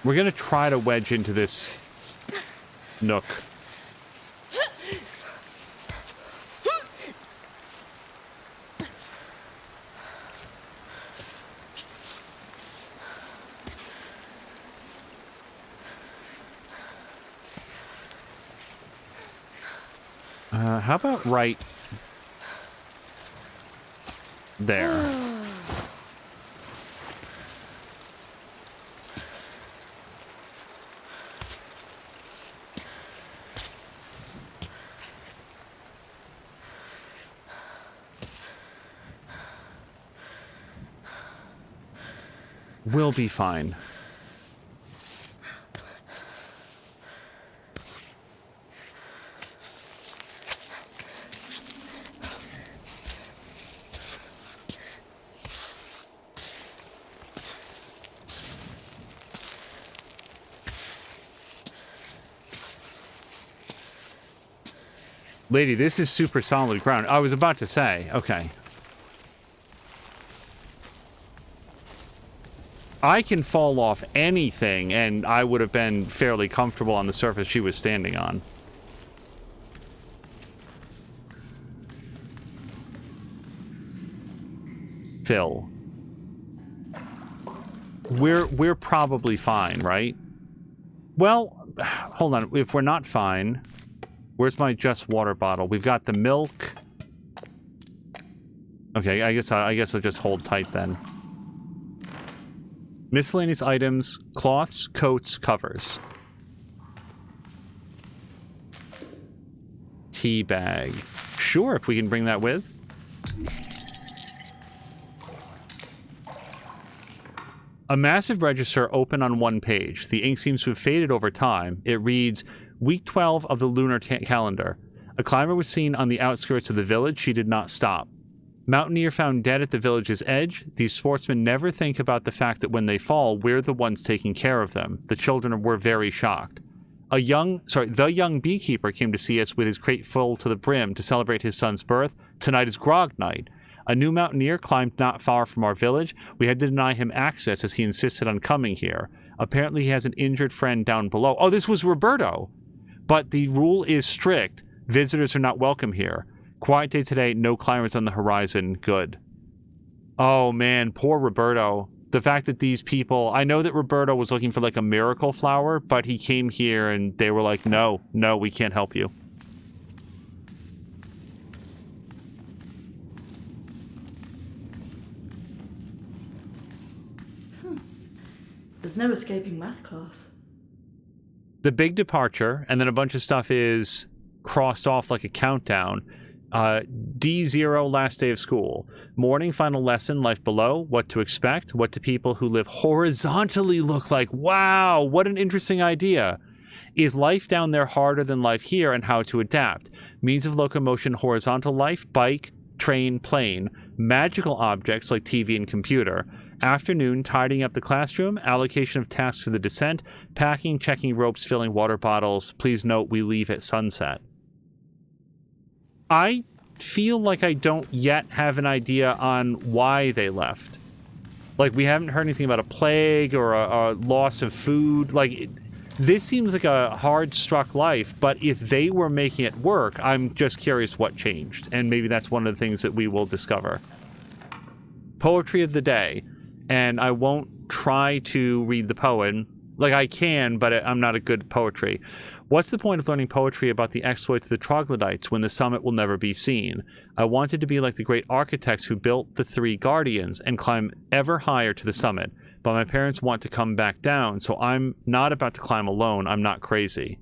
We're going to try to wedge into this nook. How about right there? We'll be fine. Lady, this is super solid ground. I was about to say, okay. I can fall off anything, and I would have been fairly comfortable on the surface she was standing on. Phil. We're probably fine, right? Well, hold on. If we're not fine, where's my just water bottle? We've got the milk. Okay, I guess I'll just hold tight then. Miscellaneous items, cloths, coats, covers. Tea bag. Sure, if we can bring that with. A massive register open on one page. The ink seems to have faded over time. It reads, Week 12 of the lunar calendar. A climber was seen on the outskirts of the village. She did not stop. Mountaineer found dead at the village's edge. These sportsmen never think about the fact that when they fall, we're the ones taking care of them. The children were very shocked. The young beekeeper came to see us with his crate full to the brim to celebrate his son's birth. Tonight is grog night. A new mountaineer climbed not far from our village. We had to deny him access as he insisted on coming here. Apparently he has an injured friend down below. Oh, this was Roberto. But the rule is strict. Visitors are not welcome here. Quiet day today, no climbers on the horizon. Good. Oh man, poor Roberto. The fact that these people... I know that Roberto was looking for like a miracle flower, but he came here and they were like, no, we can't help you. There's no escaping math class. The big departure, and then a bunch of stuff is crossed off like a countdown. D0, last day of school. Morning, final lesson, life below, what to expect, what do people who live horizontally look like? Wow, what an interesting idea. Is life down there harder than life here, and how to adapt? Means of locomotion, horizontal life, bike, train, plane. Magical objects like TV and computer. Afternoon, tidying up the classroom, allocation of tasks for the descent, packing, checking ropes, filling water bottles. Please note we leave at sunset. I feel like I don't yet have an idea on why they left. Like, we haven't heard anything about a plague or a loss of food. Like, this seems like a hard-struck life, but if they were making it work, I'm just curious what changed. And maybe that's one of the things that we will discover. Poetry of the day. And I won't try to read the poem. Like, I can, but I'm not a good at poetry. What's the point of learning poetry about the exploits of the troglodytes when the summit will never be seen? I wanted to be like the great architects who built the three guardians and climb ever higher to the summit. But my parents want to come back down, so I'm not about to climb alone. I'm not crazy.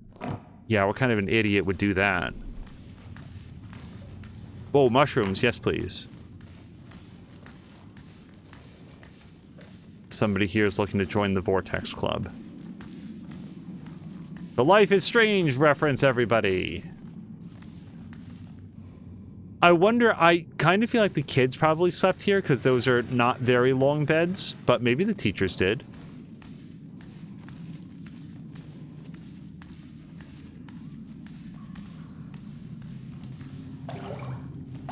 Yeah, what kind of an idiot would do that? Whoa, mushrooms. Yes, please. Somebody here is looking to join the Vortex Club. The Life is Strange reference, everybody. I wonder, I kind of feel like the kids probably slept here because those are not very long beds, but maybe the teachers did.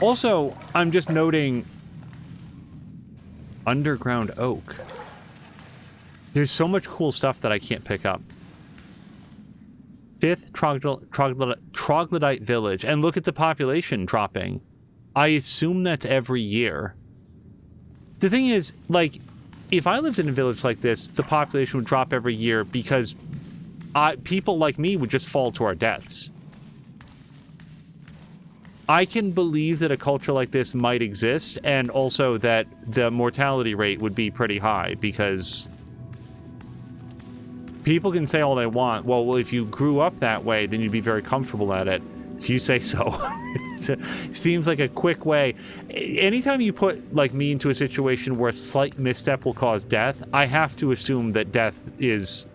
Also, I'm just noting underground oak. There's so much cool stuff that I can't pick up. 5th troglodyte village. And look at the population dropping. I assume that's every year. The thing is, like, if I lived in a village like this, the population would drop every year because people like me would just fall to our deaths. I can believe that a culture like this might exist, and also that the mortality rate would be pretty high because... people can say all they want. Well, if you grew up that way, then you'd be very comfortable at it. If you say so. It seems like a quick way. Anytime you put, like, me into a situation where a slight misstep will cause death, I have to assume that death is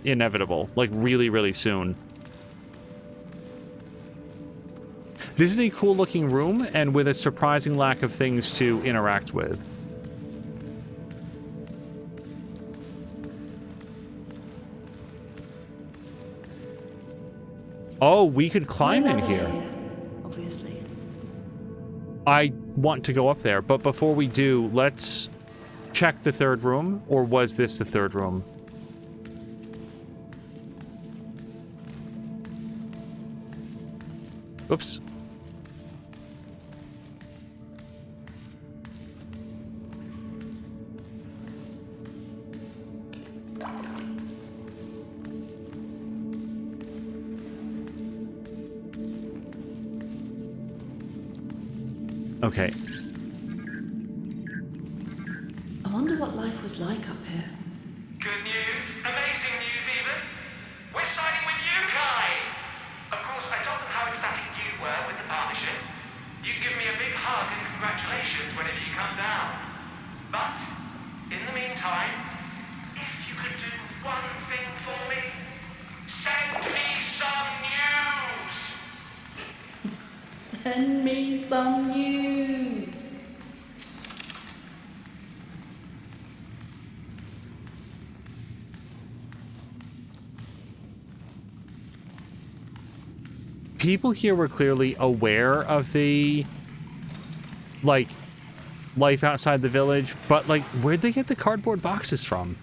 inevitable. Like, really, really soon. This is a cool-looking room, and with a surprising lack of things to interact with. Oh, we could climb in here. Obviously. I want to go up there, but before we do, let's check the third room. Or was this the third room? Oops. Okay. I wonder what life was like up here. Good news, amazing news even. We're signing with you, Kai. Of course, I told them how ecstatic you were with the partnership. You give me a big hug and congratulations whenever you come down. But, in the meantime, if you could do one thing for me, send me some news. Send me some news. People here were clearly aware of the, like, life outside the village, but, like, where'd they get the cardboard boxes from?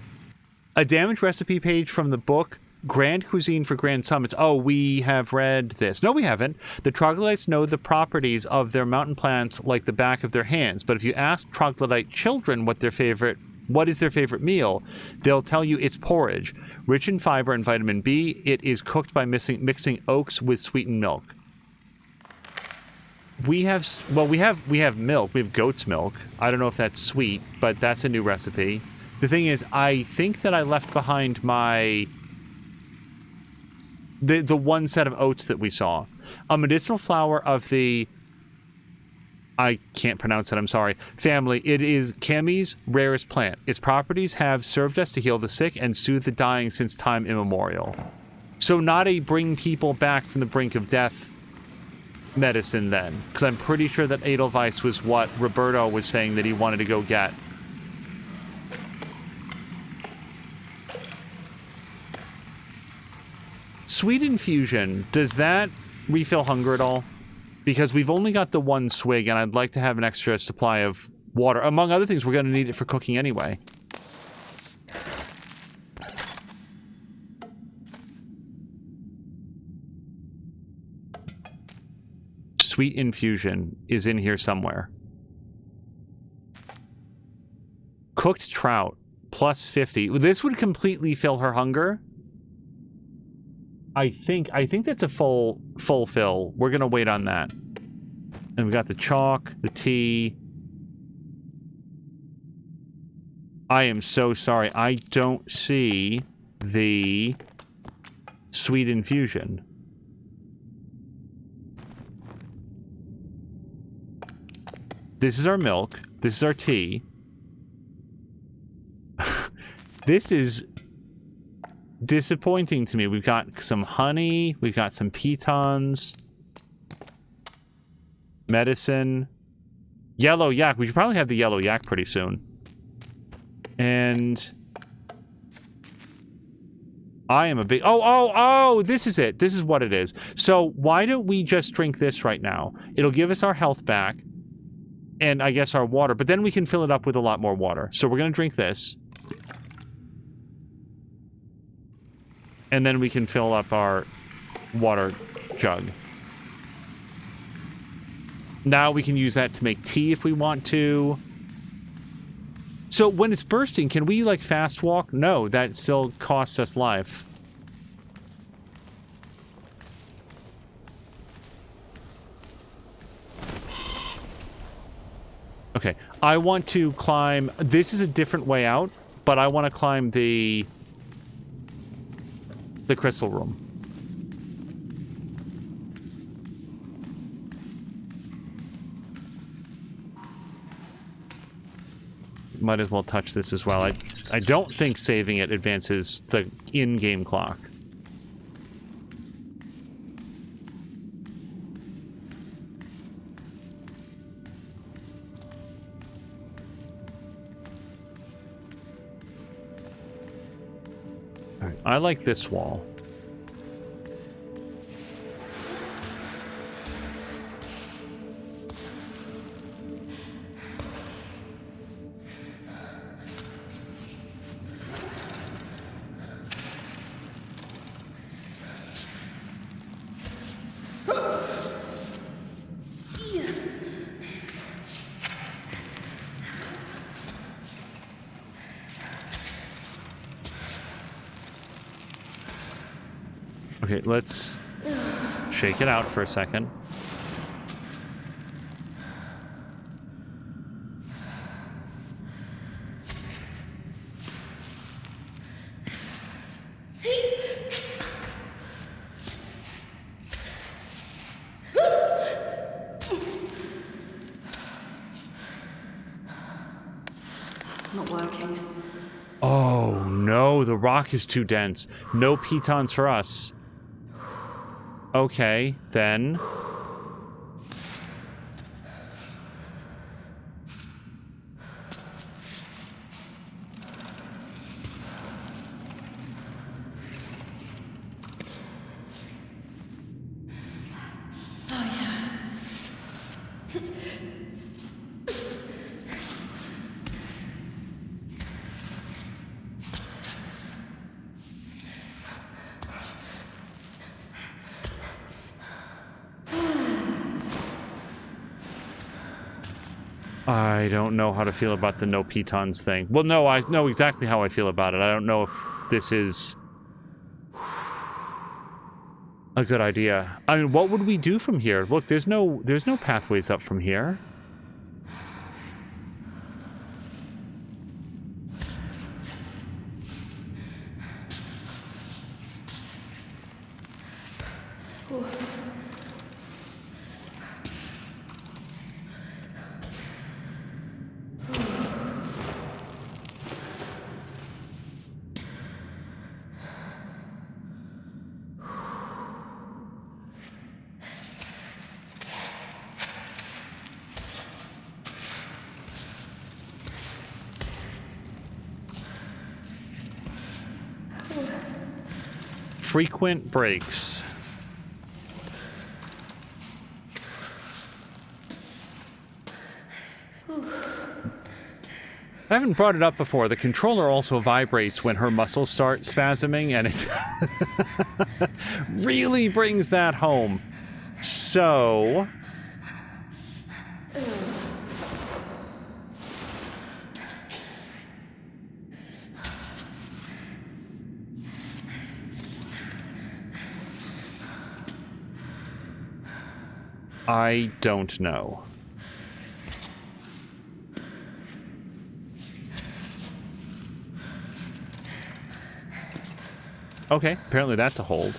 A damaged recipe page from the book Grand Cuisine for Grand Summits. Oh, we have read this. No, we haven't. The troglodytes know the properties of their mountain plants like the back of their hands, but if you ask troglodyte children what is their favorite meal, they'll tell you it's porridge. Rich in fiber and vitamin B, it is cooked by mixing oats with sweetened milk. We have milk. We have goat's milk. I don't know if that's sweet, but that's a new recipe. The thing is, I think that I left behind the one set of oats that we saw. A medicinal flower of the... I can't pronounce it, I'm sorry. Family. It is Kami's rarest plant. Its properties have served us to heal the sick and soothe the dying since time immemorial. So not a bring people back from the brink of death medicine then. Because I'm pretty sure that Edelweiss was what Roberto was saying that he wanted to go get. Sweet infusion, does that refill hunger at all? Because we've only got the one swig, and I'd like to have an extra supply of water. Among other things, we're going to need it for cooking anyway. Sweet infusion is in here somewhere. Cooked trout, plus 50. This would completely fill her hunger. I think that's a full fill. We're gonna wait on that. And we got the chalk, the tea. I am so sorry. I don't see the sweet infusion. This is our milk. This is our tea. This is disappointing to me. We've got some honey. We've got some pitons. Medicine. Yellow yak. We should probably have the yellow yak pretty soon. And... I am a big... Oh! This is it. This is what it is. So why don't we just drink this right now? It'll give us our health back. And I guess our water. But then we can fill it up with a lot more water. So we're going to drink this. And then we can fill up our water jug. Now we can use that to make tea if we want to. So when it's bursting, can we, like, fast walk? No, that still costs us life. Okay, I want to climb... This is a different way out, but I want to climb the crystal room. Might as well touch this as well. I don't think saving it advances the in-game clock. All right, I like this wall. Okay, let's shake it out for a second. Not working. Oh no, the rock is too dense. No pitons for us. Okay, then. I don't know how to feel about the no pitons thing. Well, no, I know exactly how I feel about it. I don't know if this is a good idea. I mean, what would we do from here? Look, there's no pathways up from here. Frequent breaks. I haven't brought it up before. The controller also vibrates when her muscles start spasming, and it really brings that home. So... I don't know. Okay, apparently that's a hold.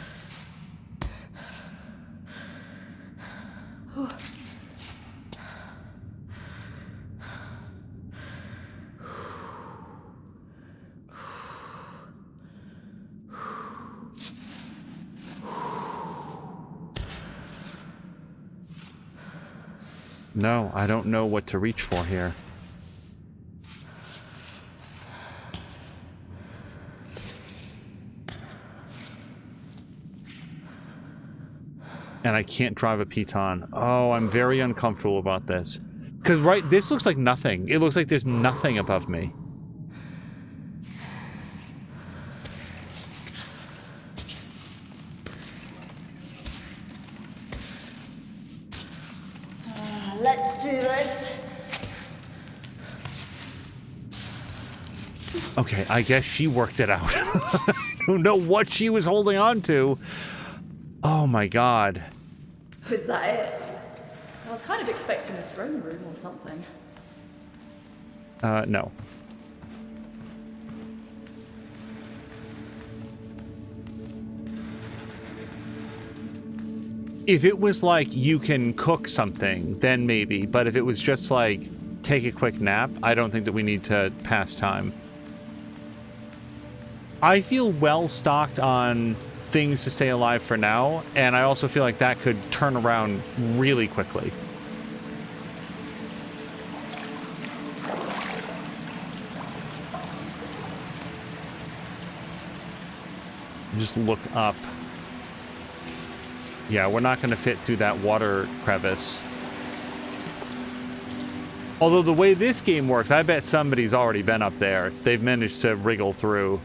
No, I don't know what to reach for here. And I can't drive a piton. Oh, I'm very uncomfortable about this. Because, right, this looks like nothing. It looks like there's nothing above me. Let's do this. Okay, I guess she worked it out. I don't know what she was holding on to. Oh my god. Was that it? I was kind of expecting a throne room or something. No. If it was like you can cook something, then maybe. But if it was just like take a quick nap, I don't think that we need to pass time. I feel well stocked on things to stay alive for now, and I also feel like that could turn around really quickly. Just look up. Yeah, we're not going to fit through that water crevice. Although the way this game works, I bet somebody's already been up there. They've managed to wriggle through.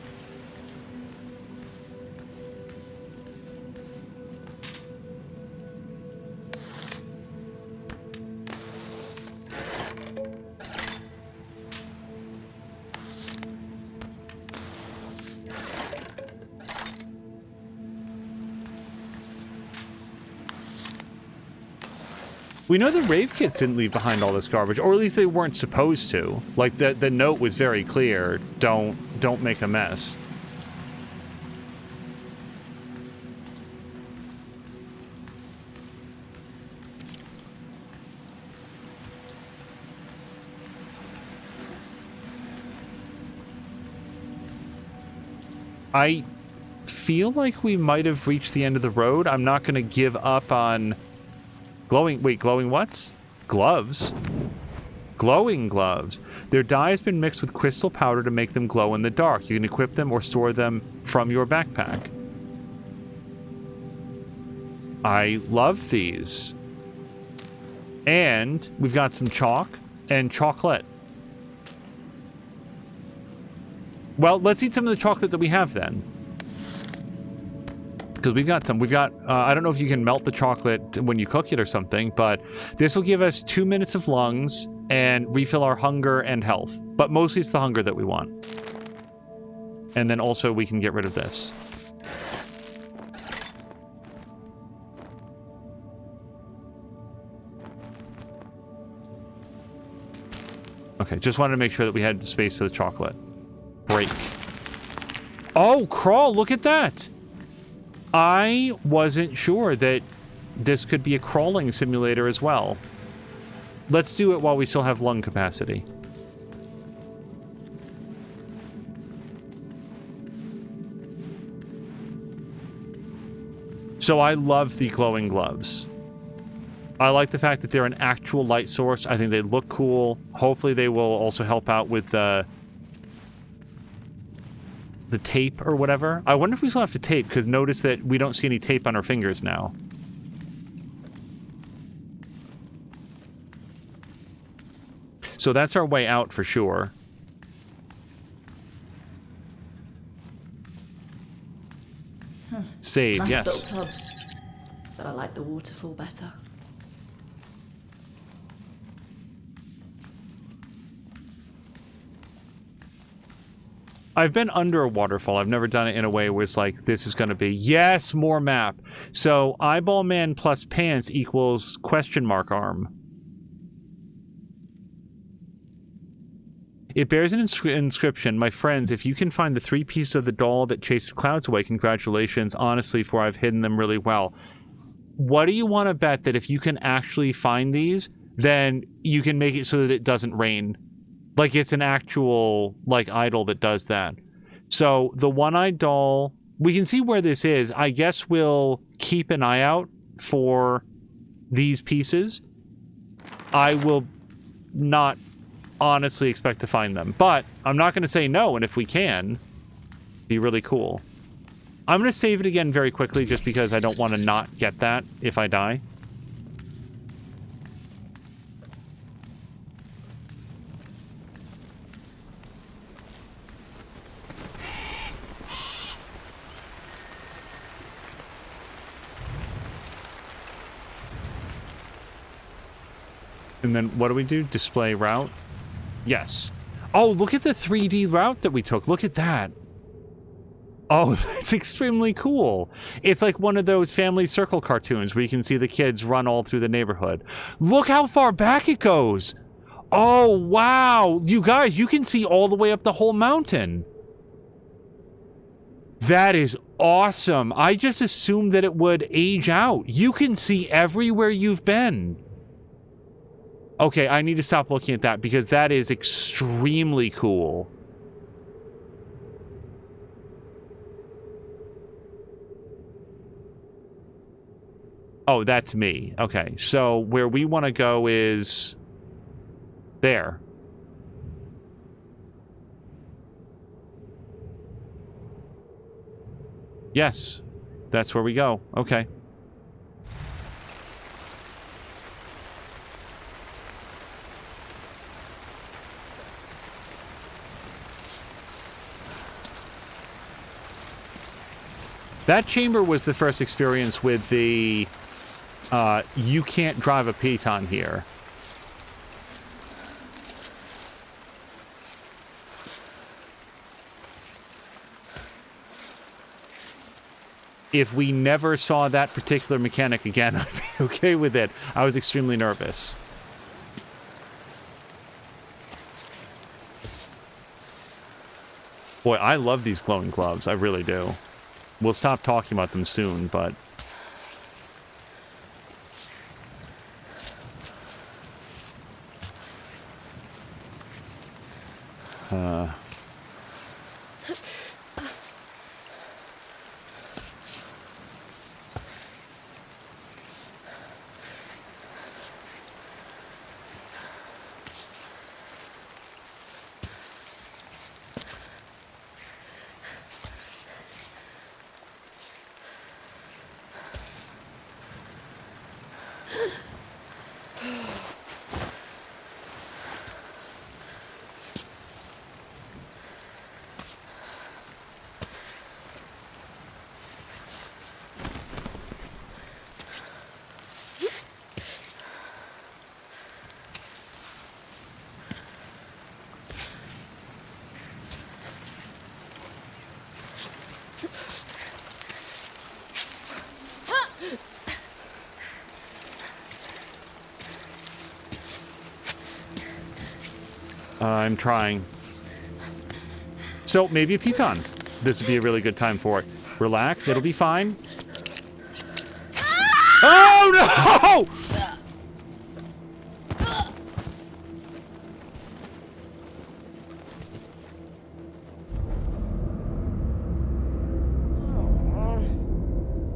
We know the rave kits didn't leave behind all this garbage, or at least they weren't supposed to. Like, the note was very clear. Don't make a mess. I feel like we might have reached the end of the road. I'm not going to give up on... glowing what's? Gloves? Glowing gloves. Their dye has been mixed with crystal powder to make them glow in the dark. You can equip them or store them from your backpack. I love these. And we've got some chalk and chocolate. Well, let's eat some of the chocolate that we have then. Because we've got some. We've got, I don't know if you can melt the chocolate when you cook it or something, but this will give us 2 minutes of lungs, and refill our hunger and health. But mostly it's the hunger that we want. And then also we can get rid of this. Okay, just wanted to make sure that we had space for the chocolate. Break. Oh, crawl, look at that! I wasn't sure that this could be a crawling simulator as well. Let's do it while we still have lung capacity. So I love the glowing gloves. I like the fact that they're an actual light source. I think they look cool. Hopefully they will also help out with the tape or whatever. I wonder if we still have to tape, because notice that we don't see any tape on our fingers now. So that's our way out for sure. Save, Nice yes. little tubs. But I like the waterfall better. I've been under a waterfall. I've never done it in a way where it's like, this is going to be, yes, more map. So eyeball man plus pants equals question mark arm. It bears an inscription. My friends, if you can find the 3 pieces of the doll that chases clouds away, congratulations, honestly, for I've hidden them really well. What do you want to bet that if you can actually find these, then you can make it so that it doesn't rain? Like, it's an actual, like, idol that does that. So, the one-eyed doll, we can see where this is. I guess we'll keep an eye out for these pieces. I will not honestly expect to find them. But I'm not going to say no, and if we can, be really cool. I'm going to save it again very quickly just because I don't want to not get that if I die. And then what do we do? Display route? Yes. Oh, look at the 3D route that we took. Look at that. Oh, that's extremely cool. It's like one of those family circle cartoons where you can see the kids run all through the neighborhood. Look how far back it goes. Oh, wow. You guys, you can see all the way up the whole mountain. That is awesome. I just assumed that it would age out. You can see everywhere you've been. Okay, I need to stop looking at that because that is extremely cool. Oh, that's me. Okay, so where we want to go is there. Yes, that's where we go. Okay. That chamber was the first experience with the, you can't drive a Piton here. If we never saw that particular mechanic again, I'd be okay with it. I was extremely nervous. Boy, I love these glowing gloves. I really do. We'll stop talking about them soon, but... I'm trying. So, maybe a piton. This would be a really good time for it. Relax, it'll be fine. Oh, no!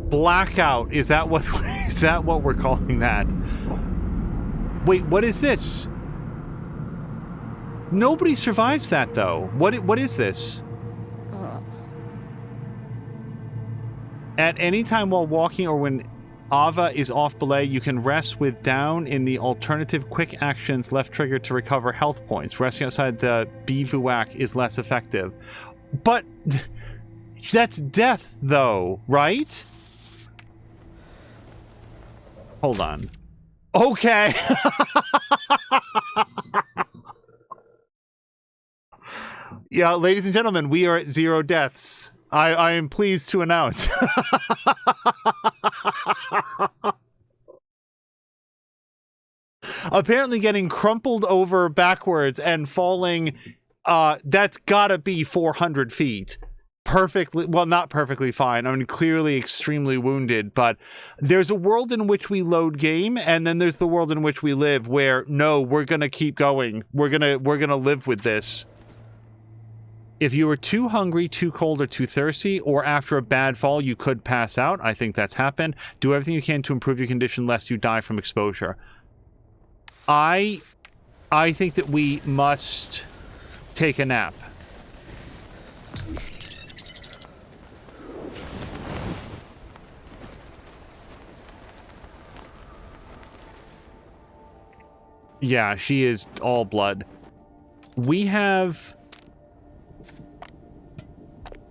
Blackout. Is that what we're calling that? Wait, what is this? Nobody survives that though. What is this? At any time while walking or when Aava is off belay, you can rest with down in the alternative quick actions left trigger to recover health points. Resting outside the bivouac is less effective. But that's death though, right? Hold on. Okay. Yeah, ladies and gentlemen, we are at 0 deaths. I am pleased to announce. Apparently getting crumpled over backwards and falling, that's gotta be 400 feet. Perfectly, well, not perfectly fine. I mean, clearly extremely wounded, but there's a world in which we load game, and then there's the world in which we live where, no, we're gonna keep going. We're gonna live with this. If you were too hungry, too cold, or too thirsty, or after a bad fall, you could pass out. I think that's happened. Do everything you can to improve your condition lest you die from exposure. I think that we must take a nap. Yeah, she is all blood. We have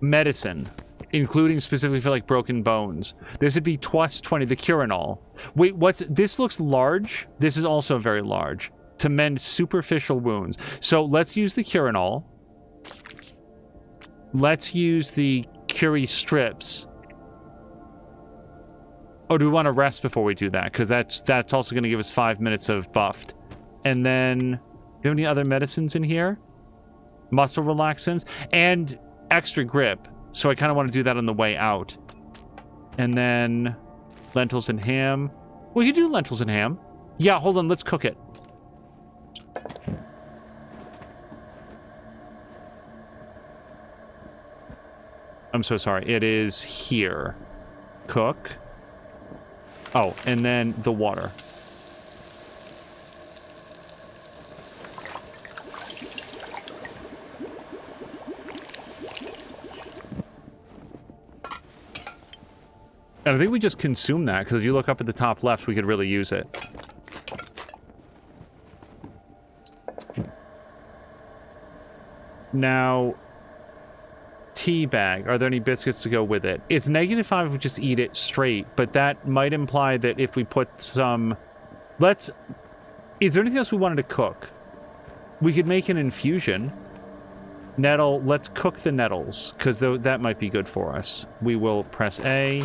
medicine, including specifically for like broken bones. This would be plus 20, the Curinol. Wait, what's this? Looks large. This is also very large to mend superficial wounds. So let's use the Curinol. Let's use the Curie strips. Oh, do we want to rest before we do that? Because that's also going to give us 5 minutes of buffed. And then, do you have any other medicines in here? Muscle relaxants and extra grip. So I kind of want to do that on the way out. And then lentils and ham. Well, you do lentils and ham. Yeah, hold on. Let's cook it. I'm so sorry. It is here. Cook. Oh, and then the water. And I think we just consume that, because if you look up at the top left, we could really use it. Now, tea bag. Are there any biscuits to go with it? It's -5 if we just eat it straight, but that might imply that if we put some... Is there anything else we wanted to cook? We could make an infusion. Nettle. Let's cook the nettles, because that might be good for us. We will press A...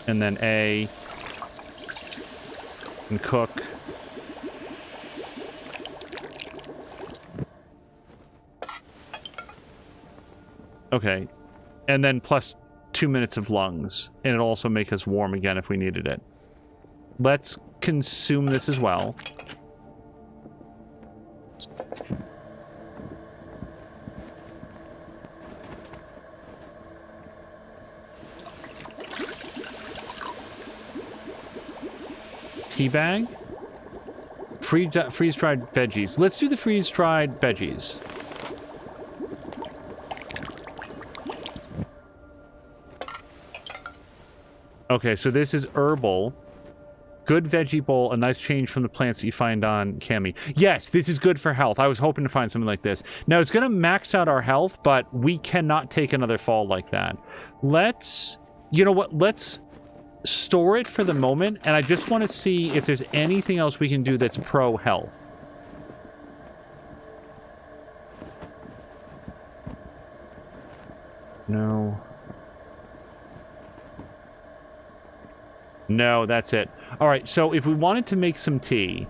and then A, and cook. Okay, and then plus 2 minutes of lungs, and it'll also make us warm again if we needed it. Let's consume this as well. Tea bag? Freeze-dried veggies. Let's do the freeze-dried veggies. Okay, so this is herbal. Good veggie bowl, a nice change from the plants that you find on Cami. Yes, this is good for health. I was hoping to find something like this. Now, it's going to max out our health, but we cannot take another fall like that. Let's... You know what? Let's store it for the moment, and I just want to see if there's anything else we can do that's pro-health. No. No, that's it. All right, so if we wanted to make some tea,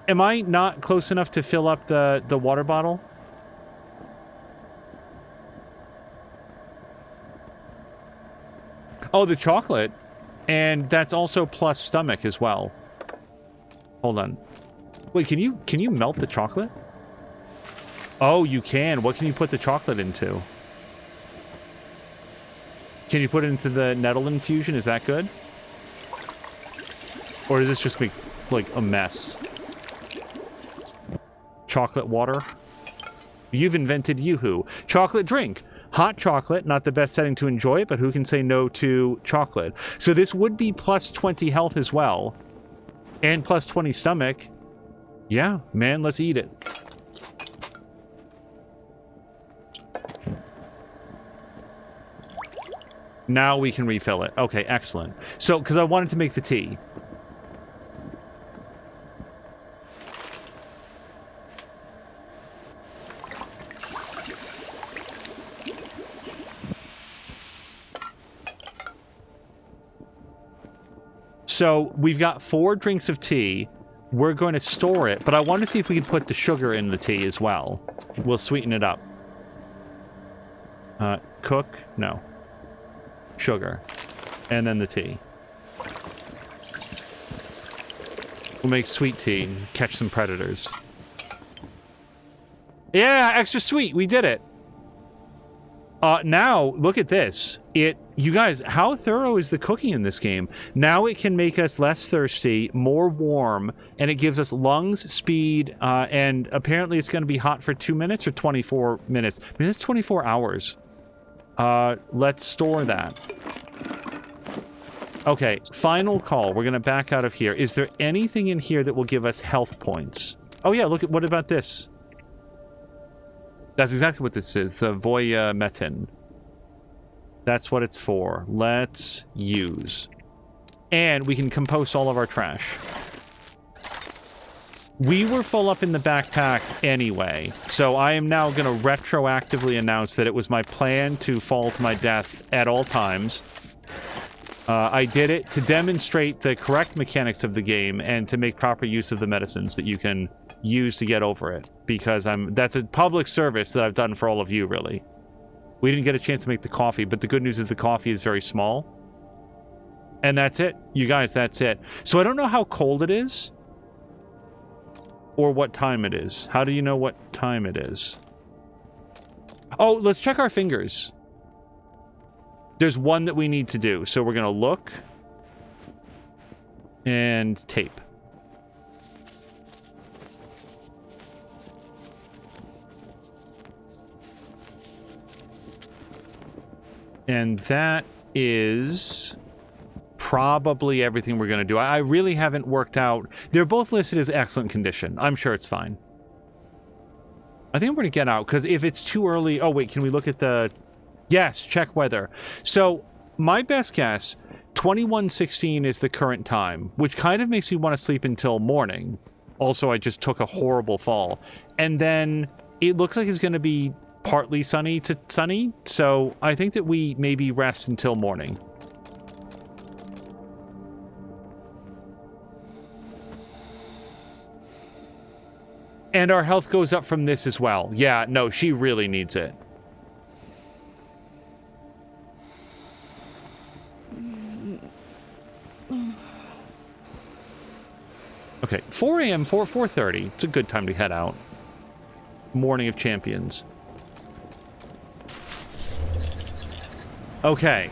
Am I not close enough to fill up the water bottle? Oh, the chocolate. And that's also plus stomach as well. Hold on. Wait, can you melt the chocolate? Oh, you can. What can you put the chocolate into? Can you put it into the nettle infusion? Is that good? Or does this just make, like, a mess? Chocolate water. You've invented Yoo-hoo. Chocolate drink. Hot chocolate, not the best setting to enjoy it, but who can say no to chocolate? So this would be plus 20 health as well. And plus 20 stomach. Yeah, man, let's eat it. Now we can refill it. Okay, excellent. So, because I wanted to make the tea. So, we've got 4 drinks of tea. We're going to store it, but I want to see if we can put the sugar in the tea as well. We'll sweeten it up. Cook? No. Sugar. And then the tea. We'll make sweet tea and catch some predators. Yeah, extra sweet. We did it. Now, look at this. You guys, how thorough is the cooking in this game? Now it can make us less thirsty, more warm, and it gives us lungs, speed, and apparently it's going to be hot for 2 minutes or 24 minutes. I mean, that's 24 hours. Let's store that. Okay, final call. We're going to back out of here. Is there anything in here that will give us health points? Oh yeah, look at, what about this? That's exactly what this is, the Voya Metin. That's what it's for. Let's use. And we can compost all of our trash. We were full up in the backpack anyway, so I am now going to retroactively announce that it was my plan to fall to my death at all times. I did it to demonstrate the correct mechanics of the game and to make proper use of the medicines that you can use to get over it, because that's a public service that I've done for all of you, really. We didn't get a chance to make the coffee, but the good news is the coffee is very small. And that's it. You guys, that's it. So I don't know how cold it is or what time it is. How do you know what time it is? Oh, let's check our fingers. There's one that we need to do. So we're going to look and tape. And that is probably everything we're going to do. I really haven't worked out. They're both listed as excellent condition. I'm sure it's fine. I think I'm going to get out, because if it's too early... Oh, wait, can we look at the... Yes, check weather. So, my best guess, 21:16 is the current time, which kind of makes me want to sleep until morning. Also, I just took a horrible fall. And then it looks like it's going to be partly sunny to sunny, so I think that we maybe rest until morning. And our health goes up from this as well. Yeah, no, she really needs it. Okay, 4 a.m., 4:30. It's a good time to head out. Morning of Champions. Okay.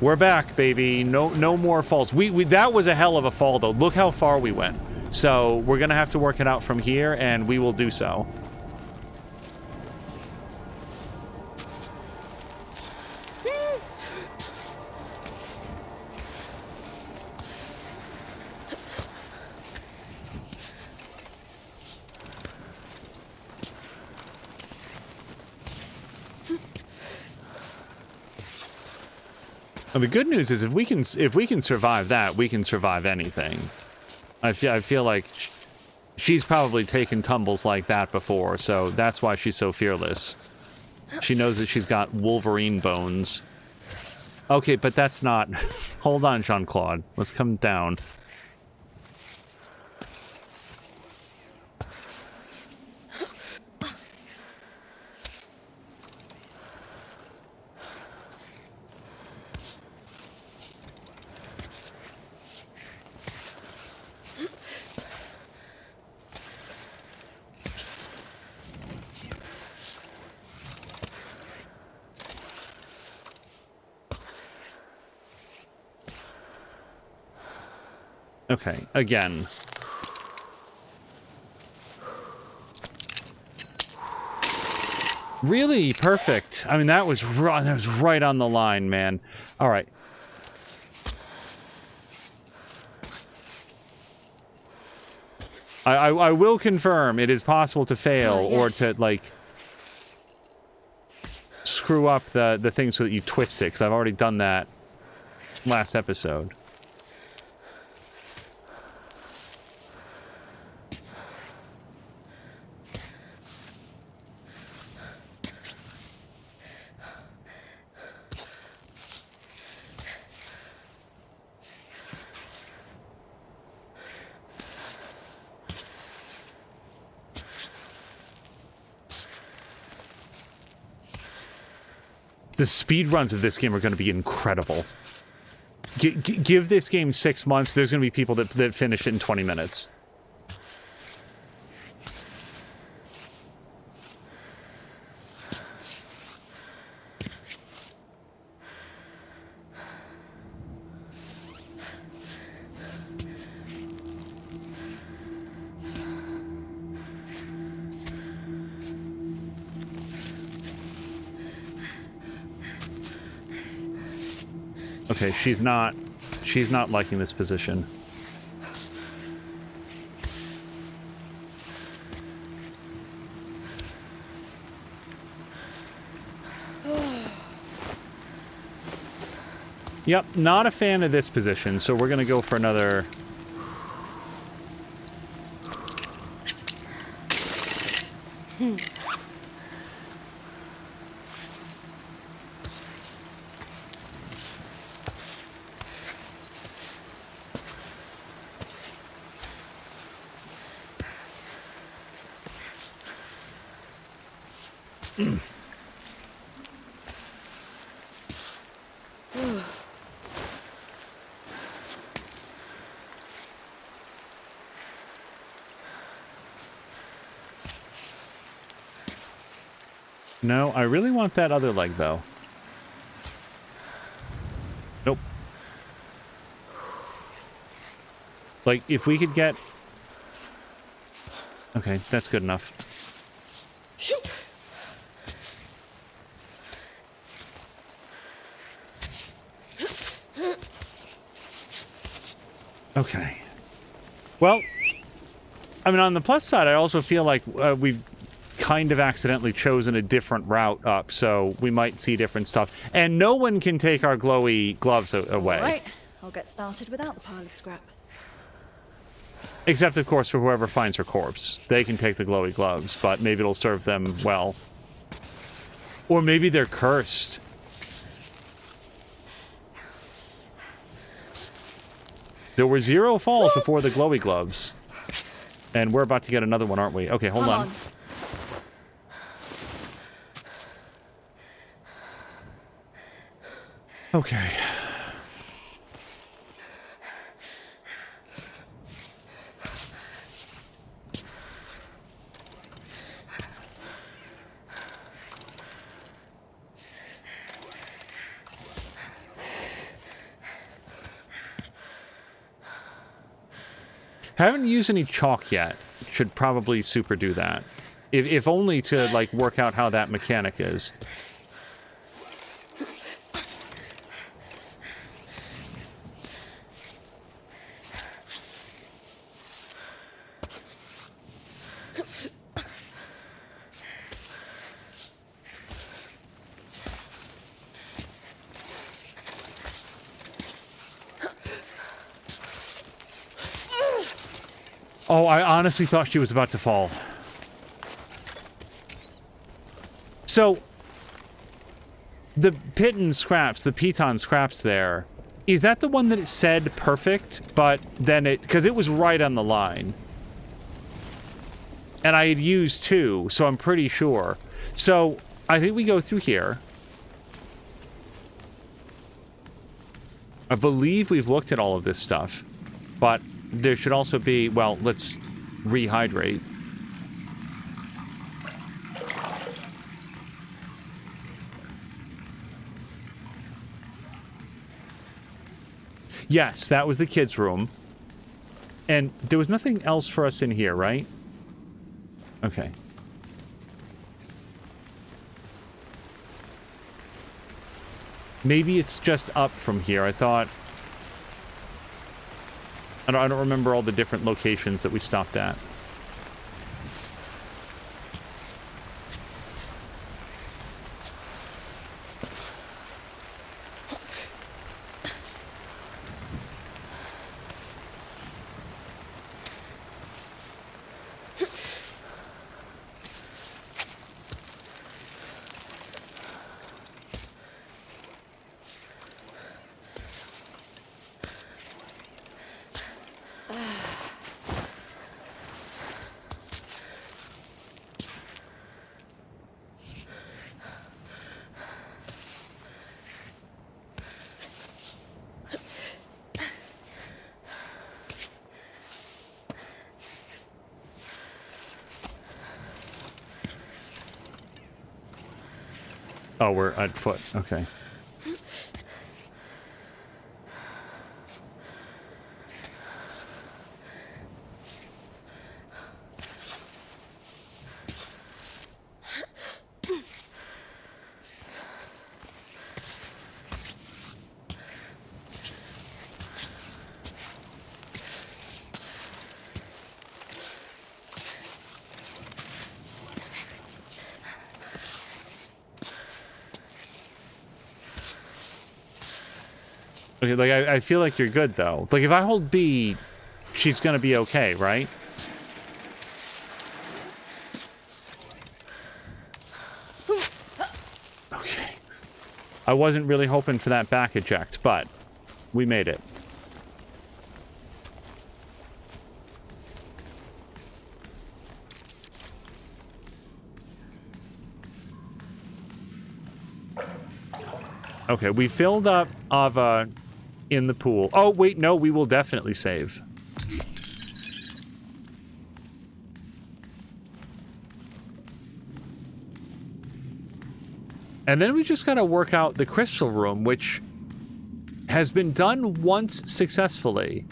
We're back, baby. No more falls. That was a hell of a fall, though. Look how far we went. So, we're gonna have to work it out from here, and we will do so. And the good news is if we can survive that, we can survive anything. I feel like she's probably taken tumbles like that before, so that's why she's so fearless. She knows that she's got Wolverine bones. Okay, but that's not... Hold on, Jean-Claude. Let's come down. Okay, again. Really perfect. I mean, that was right on the line, man. All right. I will confirm it is possible to fail or to, like, screw up the thing so that you twist it, because I've already done that last episode. The speedruns of this game are going to be incredible. Give this game 6 months, there's going to be people that finish it in 20 minutes. Okay, she's not liking this position. Yep, not a fan of this position, so we're gonna go for another. No, I really want that other leg, though. Nope. Like, if we could get... Okay, that's good enough. Okay. Well, I mean, on the plus side, I also feel like we've kind of accidentally chosen a different route up, so we might see different stuff. And no one can take our glowy gloves away. All right, I'll get started without the pile of scrap. Except, of course, for whoever finds her corpse. They can take the glowy gloves, but maybe it'll serve them well. Or maybe they're cursed. There were 0 falls before the glowy gloves. And we're about to get another one, aren't we? Okay, hold on. Okay. Haven't used any chalk yet. Should probably super do that. If only to, like, work out how that mechanic is. Oh, I honestly thought she was about to fall. So, the piton scraps there, is that the one that it said perfect, but then because it was right on the line. And I had used 2, so I'm pretty sure. So, I think we go through here. I believe we've looked at all of this stuff, but there should also be, well, let's rehydrate. Yes, that was the kids' room. And there was nothing else for us in here, right? Okay. Maybe it's just up from here. I thought... I don't remember all the different locations that we stopped at. Oh, we're at foot. Okay. Okay, like, I feel like you're good, though. Like, if I hold B, she's gonna be okay, right? Okay. I wasn't really hoping for that back eject, but we made it. Okay, we filled up Aava in the pool. Oh, wait, no, we will definitely save. And then we just gotta work out the crystal room, which has been done once successfully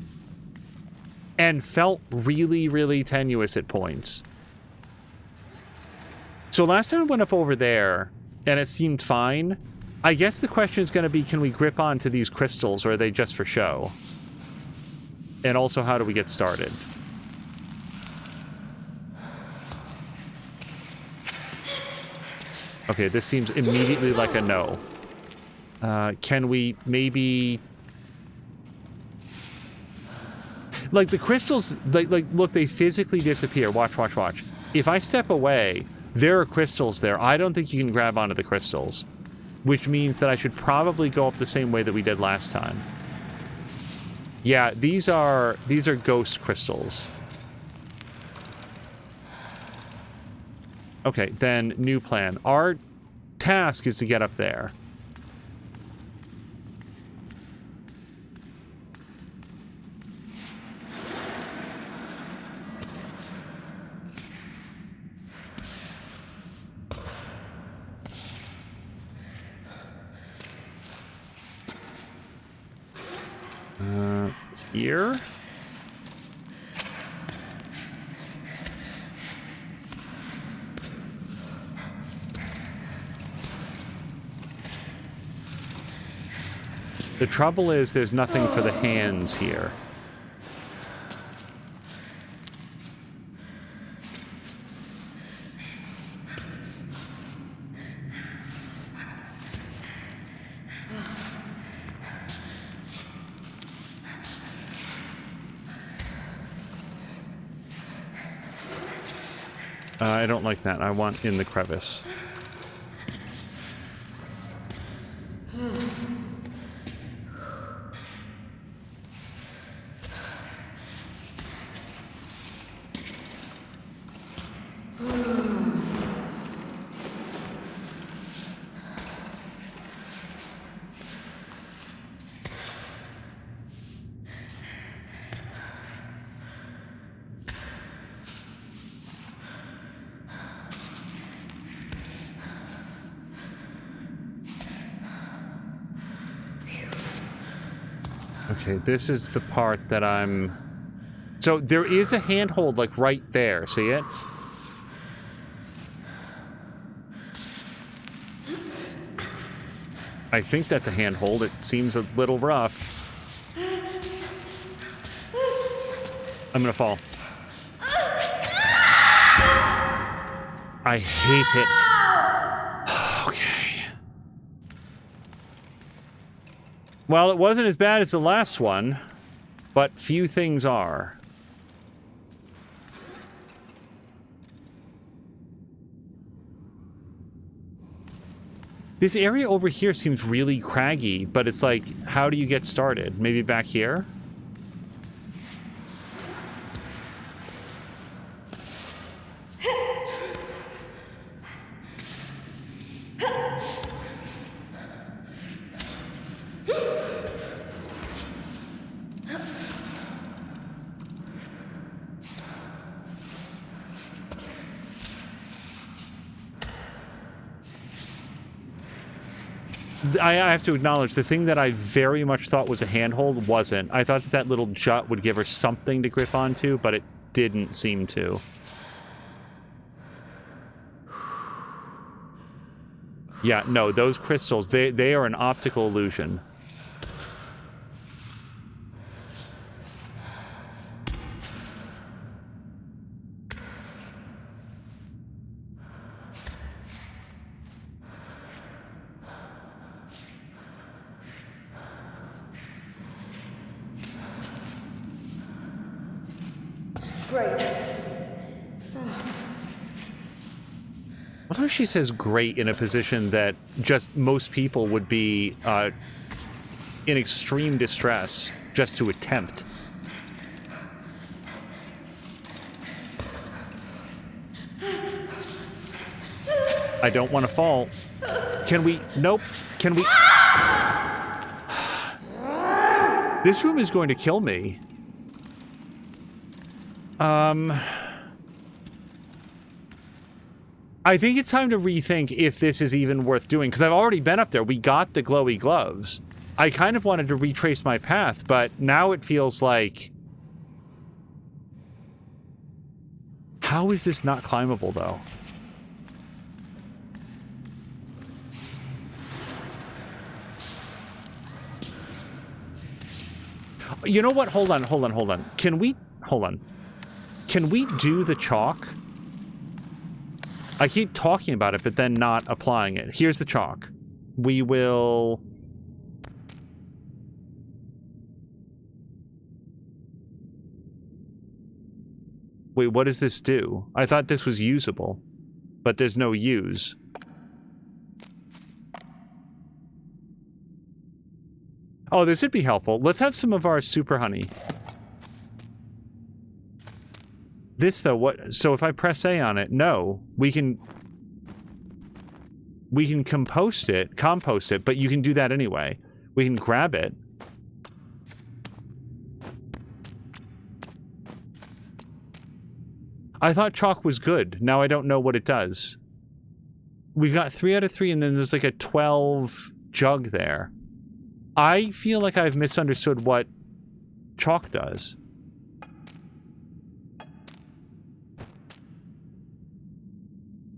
and felt really, really tenuous at points. So last time I went up over there and it seemed fine. I guess the question is going to be, can we grip onto these crystals, or are they just for show? And also, how do we get started? Okay, this seems immediately like a no. Can we maybe... Like, the crystals, like, look, they physically disappear. Watch, watch, watch. If I step away, there are crystals there. I don't think you can grab onto the crystals. Which means that I should probably go up the same way that we did last time. Yeah, these are ghost crystals. Okay, then new plan. Our task is to get up there. Here? The trouble is there's nothing for the hands here. I don't like that. I want in the crevice. Okay, this is the part that I'm So there is a handhold, like, right there. See it? I think that's a handhold. It seems a little rough. I'm gonna fall. I hate it. Okay. Well, it wasn't as bad as the last one, but few things are. This area over here seems really craggy, but it's like, how do you get started? Maybe back here? I have to acknowledge, the thing that I very much thought was a handhold wasn't. I thought that little jut would give her something to grip onto, but it didn't seem to. Yeah, no, those crystals, they are an optical illusion. What if she says great in a position that just most people would be in extreme distress just to attempt? I don't want to fall. Can we? Nope. Can we? This room is going to kill me. I think it's time to rethink if this is even worth doing, because I've already been up there. We got the glowy gloves. I kind of wanted to retrace my path, but now it feels like... How is this not climbable, though? You know what? Hold on. Can we... Hold on. Can we do the chalk? I keep talking about it, but then not applying it. Here's the chalk. We will... Wait, what does this do? I thought this was usable, but there's no use. Oh, this would be helpful. Let's have some of our super honey. This, though, what... So if I press A on it, no. We can compost it, but you can do that anyway. We can grab it. I thought chalk was good. Now I don't know what it does. We've got 3 out of 3, and then there's like a 12 jug there. I feel like I've misunderstood what chalk does.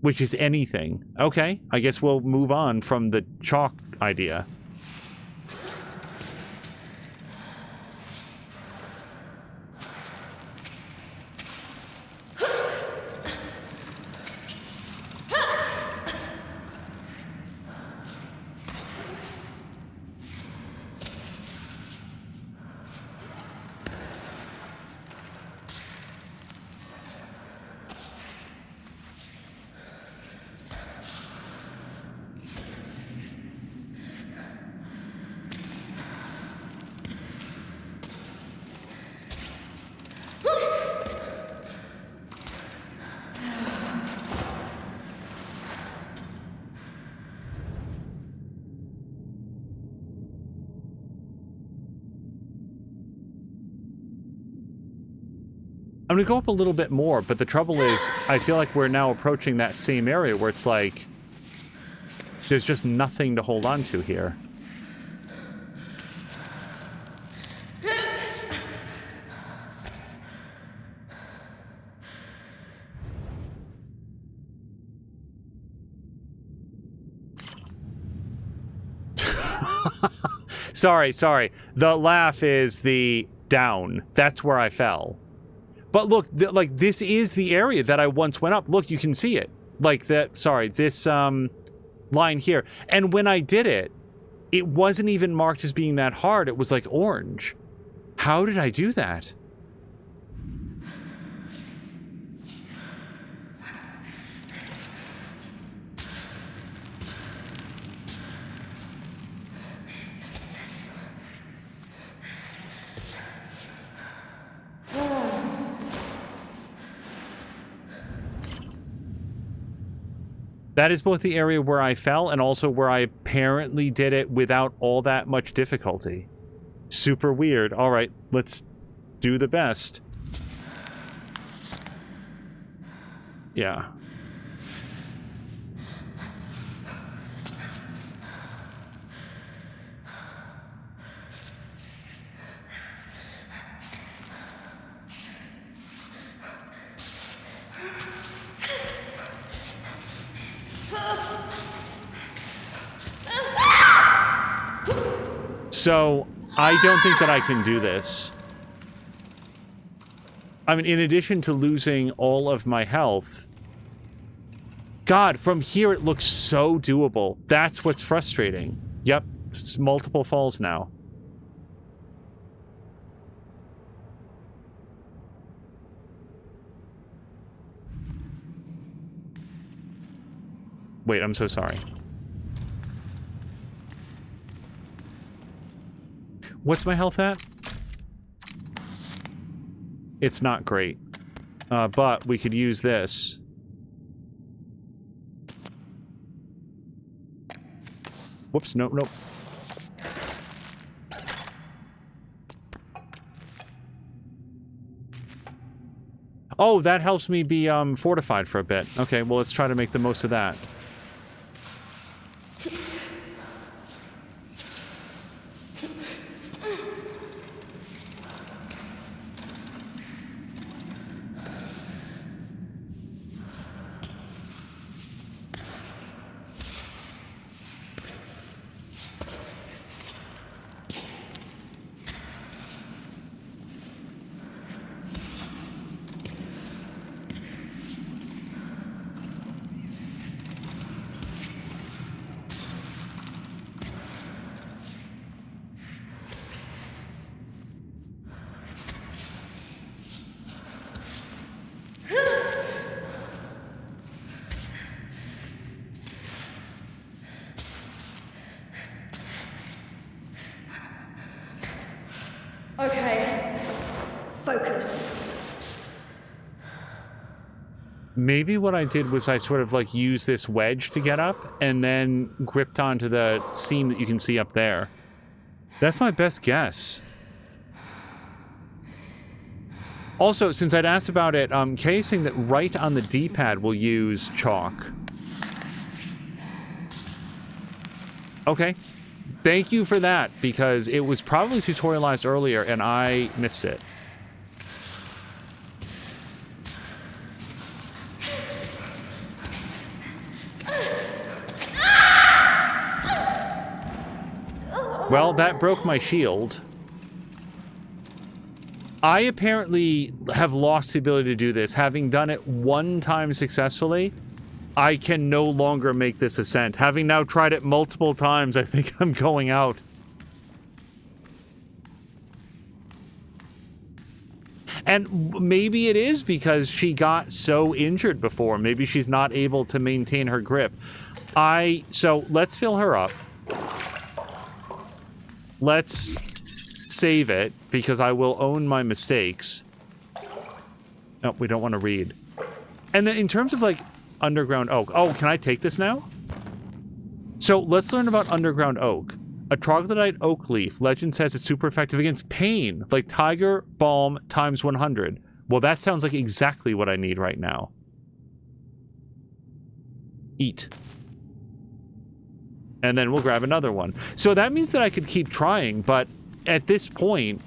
Which is anything. Okay, I guess we'll move on from the chalk idea. I'm gonna go up a little bit more, but the trouble is, I feel like we're now approaching that same area where it's like, there's just nothing to hold on to here. Sorry. The laugh is the down. That's where I fell. But look, like, this is the area that I once went up. Look, you can see it. Like that, sorry, this line here. And when I did it, it wasn't even marked as being that hard. It was like orange. How did I do that? That is both the area where I fell and also where I apparently did it without all that much difficulty. Super weird. All right, let's do the best. Yeah. So, I don't think that I can do this. I mean, in addition to losing all of my health... God, from here it looks so doable. That's what's frustrating. Yep, it's multiple falls now. Wait, I'm so sorry. What's my health at? It's not great. But we could use this. Whoops, nope. Oh, that helps me be fortified for a bit. Okay, well, let's try to make the most of that. Okay. Focus. Maybe what I did was I sort of like used this wedge to get up and then gripped onto the seam that you can see up there. That's my best guess. Also, since I'd asked about it, Kay is saying that right on the D-pad will use chalk. Okay. Thank you for that, because it was probably tutorialized earlier and I missed it. Well, that broke my shield. I apparently have lost the ability to do this. Having done it one time successfully, I can no longer make this ascent. Having now tried it multiple times, I think I'm going out. And maybe it is because she got so injured before. Maybe she's not able to maintain her grip. So let's fill her up. Let's save it, because I will own my mistakes. No, we don't want to read. And then in terms of, like, underground oak. Oh, can I take this now? So let's learn about underground oak. A troglodyte oak leaf. Legend says it's super effective against pain, like tiger balm times 100. Well, that sounds like exactly what I need right now. Eat. And then we'll grab another one. So that means that I could keep trying, but at this point,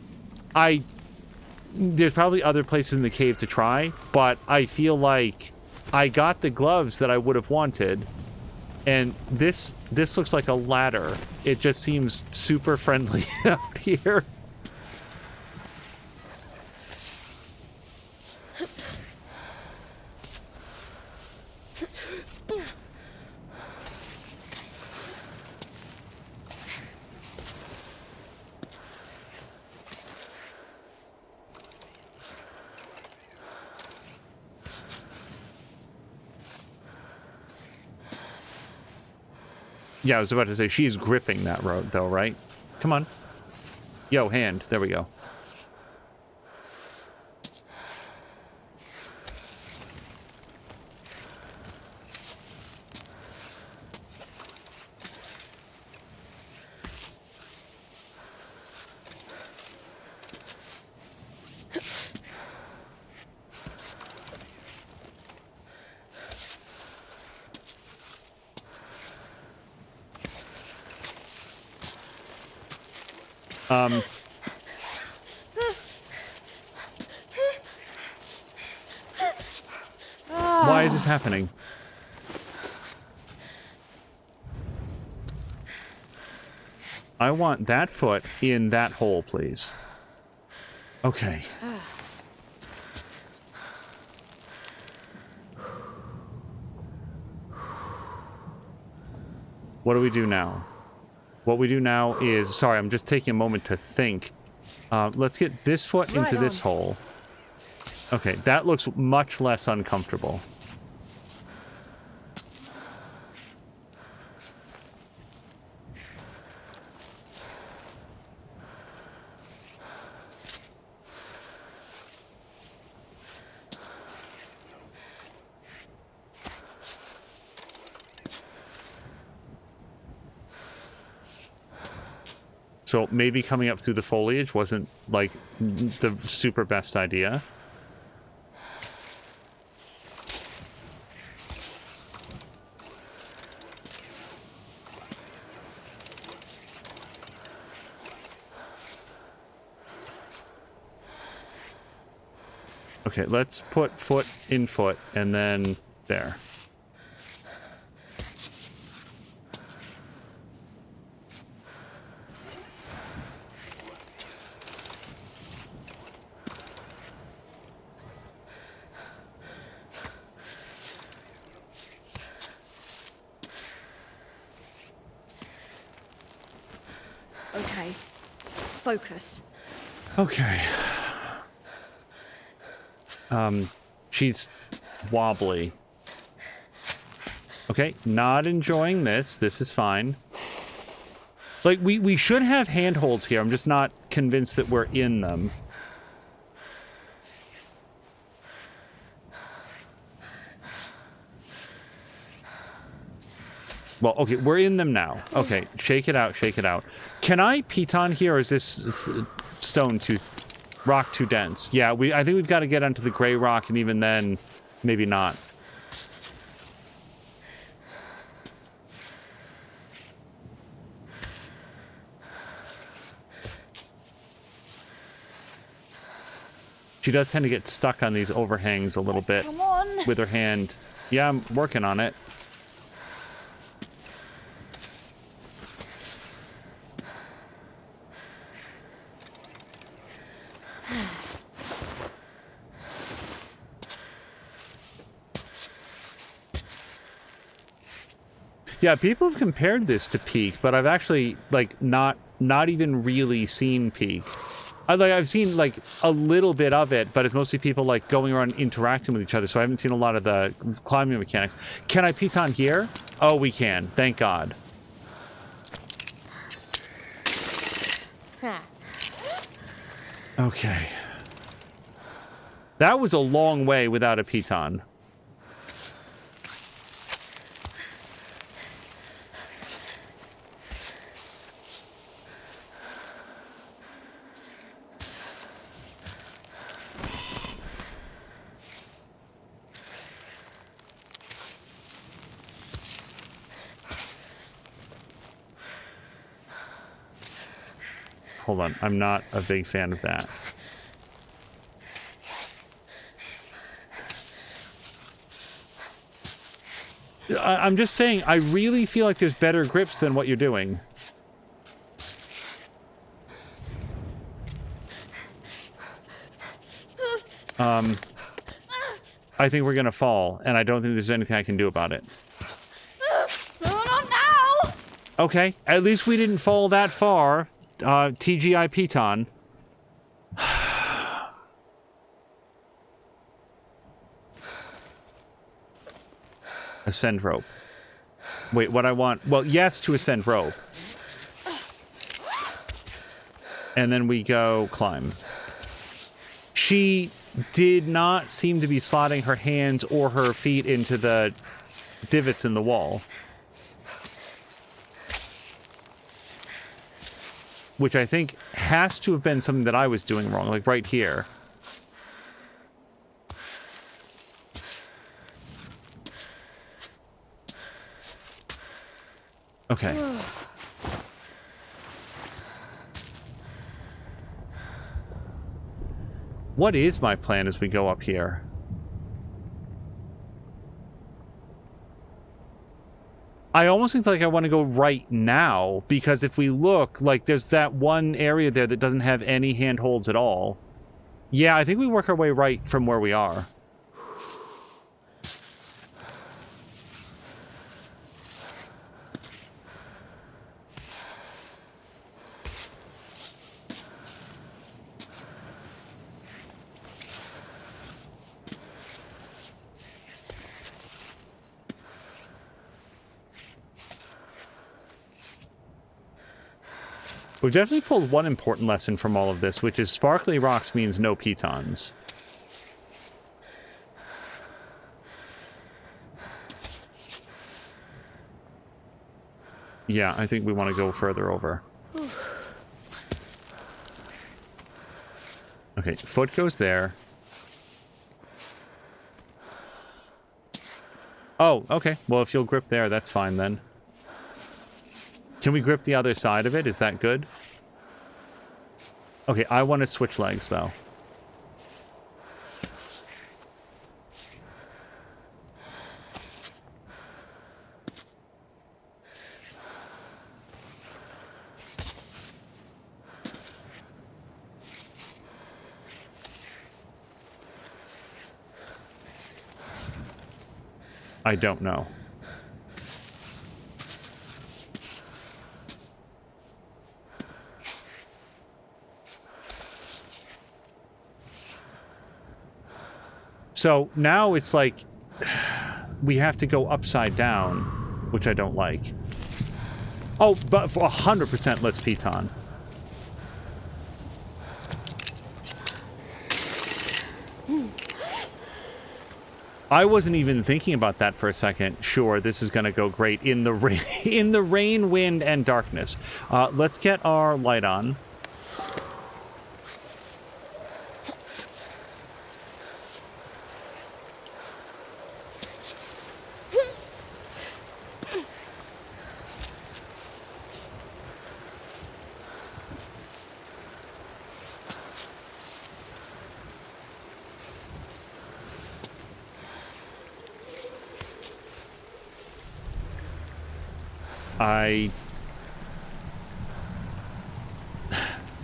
there's probably other places in the cave to try, but I feel like I got the gloves that I would have wanted, And this looks like a ladder. It just seems super friendly out here. Yeah, I was about to say, she's gripping that road, though, right? Come on. Yo, hand. There we go. Why is this happening? I want that foot in that hole, please. Okay. What do we do now? What we do now is... Sorry, I'm just taking a moment to think. Let's get this foot into this hole. Okay, that looks much less uncomfortable. So maybe coming up through the foliage wasn't, like, the super best idea. Okay, let's put foot in foot, and then there. Okay. Focus. Okay. She's wobbly. Okay, not enjoying this. This is fine. Like, we should have handholds here. I'm just not convinced that we're in them. Well, okay, we're in them now. Okay, shake it out, shake it out. Can I piton here, or is this stone too... rock too dense? Yeah, I think we've got to get onto the gray rock, and even then, maybe not. She does tend to get stuck on these overhangs a little bit. Come on. With her hand. Yeah, I'm working on it. Yeah, people have compared this to Peak, but I've actually, like, not even really seen Peak. I've seen, like, a little bit of it, but it's mostly people, like, going around interacting with each other, so I haven't seen a lot of the climbing mechanics. Can I piton here? Oh, we can. Thank God. Okay. That was a long way without a piton. Hold on, I'm not a big fan of that. I'm just saying, I really feel like there's better grips than what you're doing. I think we're gonna fall, and I don't think there's anything I can do about it. No, not now! Okay, at least we didn't fall that far. TGI Piton. Ascend rope. Wait, what I want... Well, yes to ascend rope. And then we go climb. She did not seem to be slotting her hands or her feet into the divots in the wall. Which I think has to have been something that I was doing wrong, like right here. Okay. What is my plan as we go up here? I almost think like I want to go right now, because if we look, like there's that one area there that doesn't have any handholds at all. Yeah, I think we work our way right from where we are. We've definitely pulled one important lesson from all of this, which is sparkly rocks means no pitons. Yeah, I think we want to go further over. Okay, foot goes there. Oh, okay. Well, if you'll grip there, that's fine then. Can we grip the other side of it? Is that good? Okay, I want to switch legs, though. I don't know. So now it's like we have to go upside down, which I don't like. Oh, but for 100% let's piton. I wasn't even thinking about that for a second. Sure, this is going to go great in the rain, in the rain, wind, and darkness. Let's get our light on.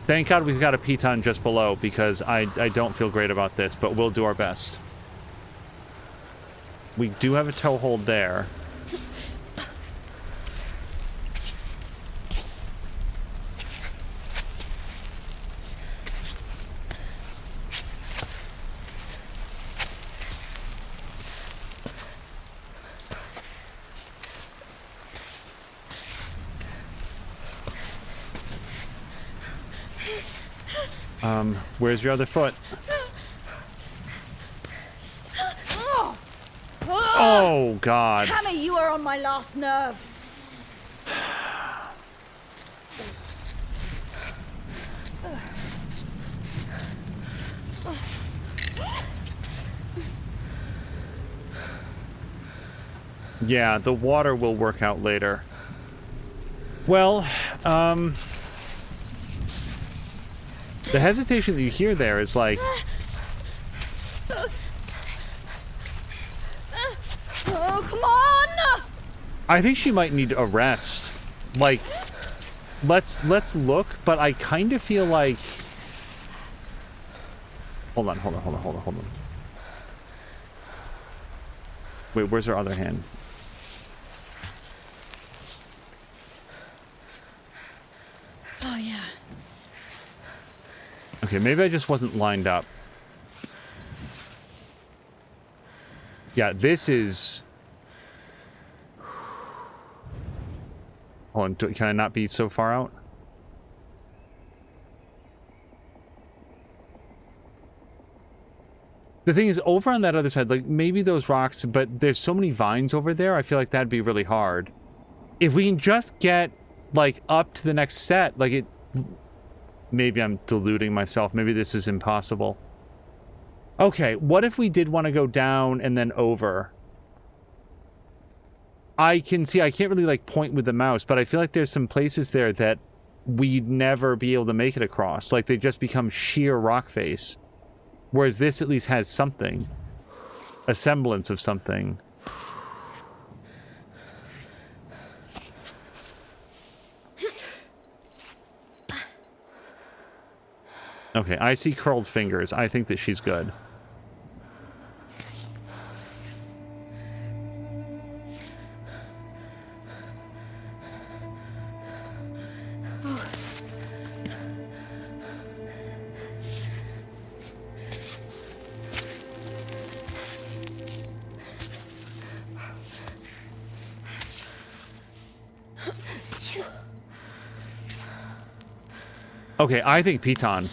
Thank God we've got a piton just below, because I don't feel great about this, but we'll do our best. We do have a toe hold there. Where's your other foot? Oh, God. Hammer, you are on my last nerve. Yeah, the water will work out later. Well, the hesitation that you hear there is like... Oh, come on! I think she might need a rest. Like, let's look, but I kind of feel like... Hold on. Wait, where's her other hand? Oh, yeah. Okay, maybe I just wasn't lined up. Yeah, this is... Hold on, can I not be so far out? The thing is, over on that other side, like, maybe those rocks, but there's so many vines over there, I feel like that'd be really hard. If we can just get, like, up to the next set, like, it... Maybe I'm deluding myself. Maybe this is impossible. Okay, what if we did want to go down and then over? I can see, I can't really, like, point with the mouse, but I feel like there's some places there that we'd never be able to make it across. Like, they just become sheer rock face. Whereas this at least has something. A semblance of something. Okay, I see curled fingers. I think that she's good. Okay, I think Piton.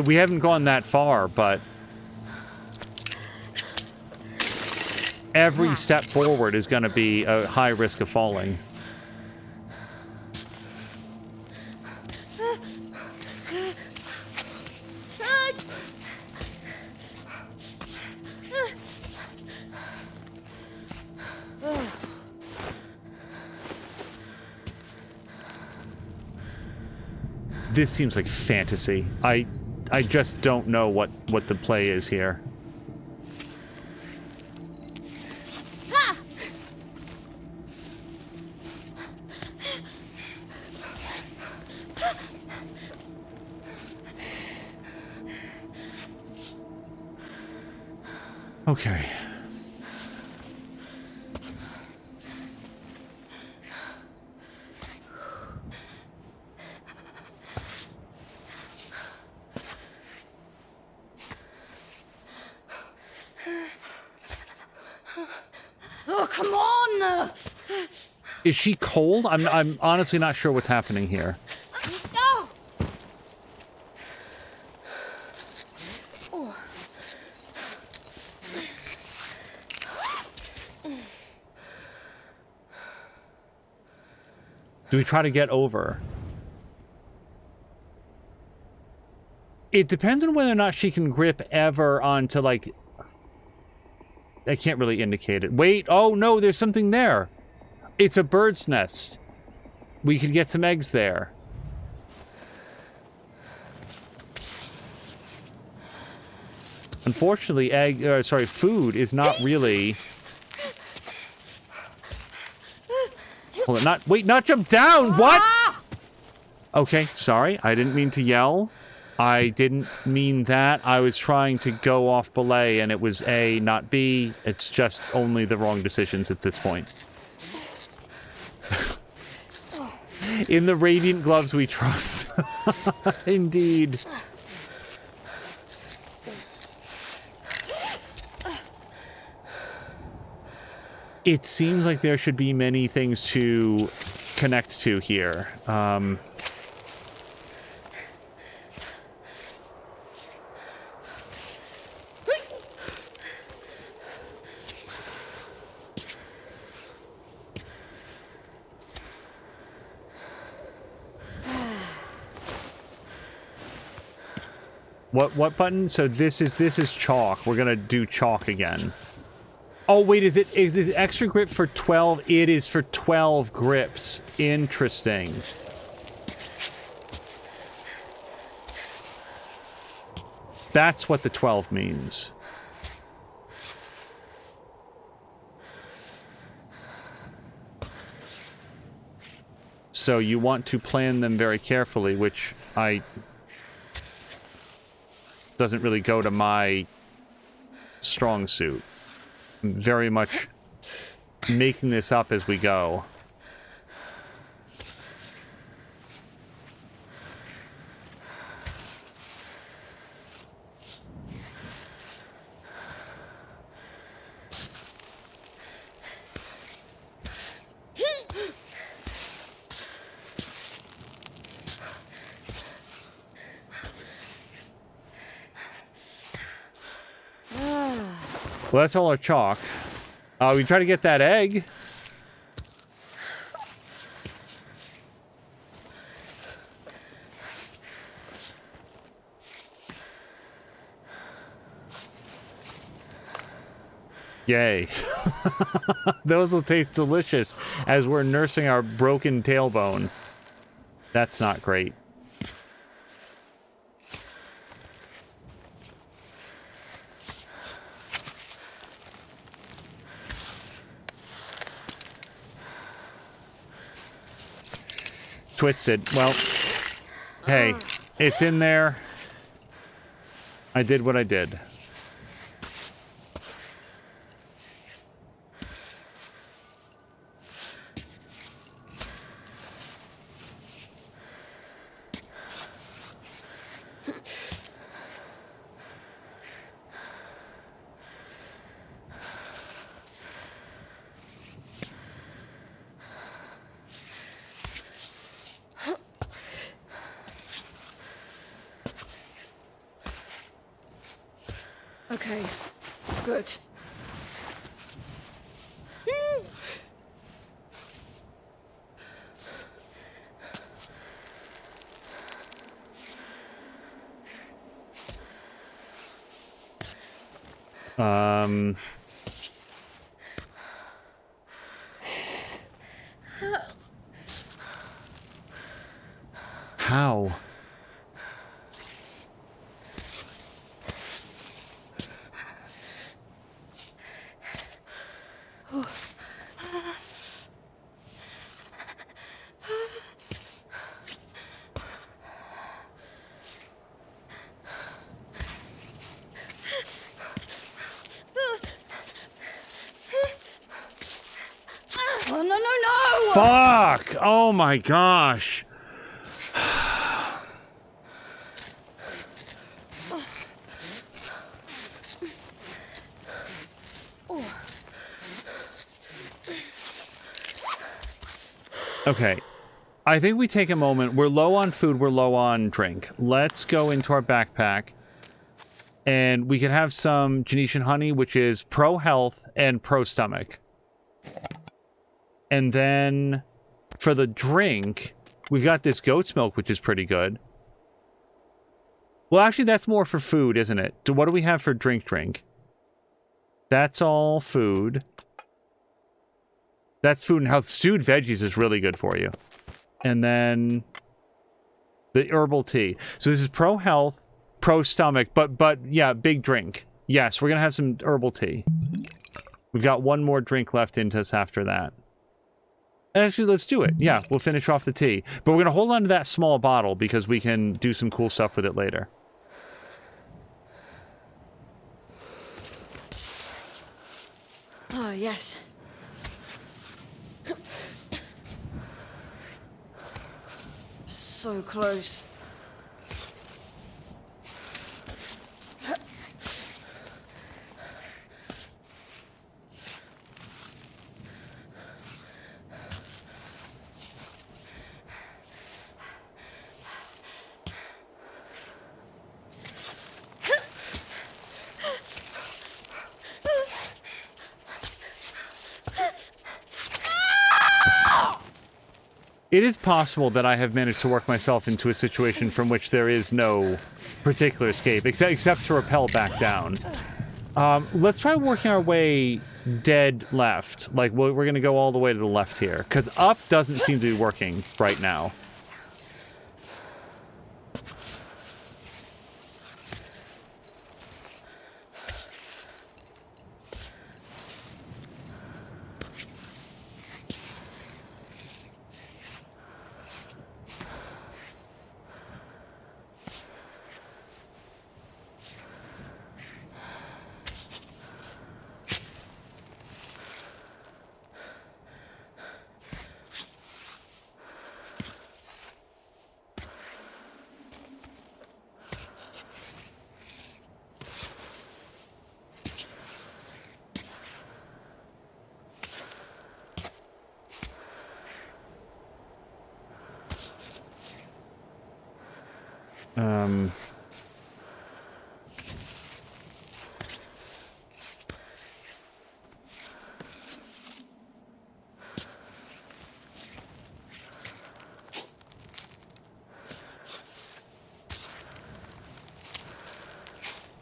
We haven't gone that far, but... Every step forward is going to be a high risk of falling. This seems like fantasy. I just don't know what the play is here. Okay. Oh, come on! Is she cold? I'm honestly not sure what's happening here. No! Do we try to get over? It depends on whether or not she can grip ever onto, like... I can't really indicate it. Wait! Oh, no, there's something there! It's a bird's nest. We could get some eggs there. Unfortunately, food is not really... Hold on, not jump down! What?! Okay, sorry, I didn't mean to yell. I didn't mean that. I was trying to go off belay, and it was A, not B. It's just only the wrong decisions at this point. In the radiant gloves we trust. Indeed. It seems like there should be many things to connect to here. What button? So this is chalk. We're gonna do chalk again. Oh wait, is it extra grip for 12? It is for 12 grips. Interesting. That's what the 12 means. So you want to plan them very carefully, which doesn't really go to my strong suit. I'm very much making this up as we go. Well, that's all our chalk. We try to get that egg. Yay. Those will taste delicious as we're nursing our broken tailbone. That's not great. Twisted. Well, hey, it's in there. I did what I did. Okay, good. How? Oh, no, no, no! Fuck! Oh my gosh. Okay. I think we take a moment. We're low on food. We're low on drink. Let's go into our backpack. And we can have some Genetian honey, which is pro-health and pro-stomach. And then for the drink, we've got this goat's milk, which is pretty good. Well, actually, that's more for food, isn't it? What do we have for drink? That's all food. That's food and health. Stewed veggies is really good for you. And then the herbal tea. So this is pro-health, pro-stomach, but yeah, big drink. Yes, we're going to have some herbal tea. We've got one more drink left into us after that. Actually, let's do it. Yeah, we'll finish off the tea. But we're going to hold on to that small bottle because we can do some cool stuff with it later. Oh, yes. So close. It is possible that I have managed to work myself into a situation from which there is no particular escape, except to rappel back down. Let's try working our way dead left. Like, we're going to go all the way to the left here, because up doesn't seem to be working right now.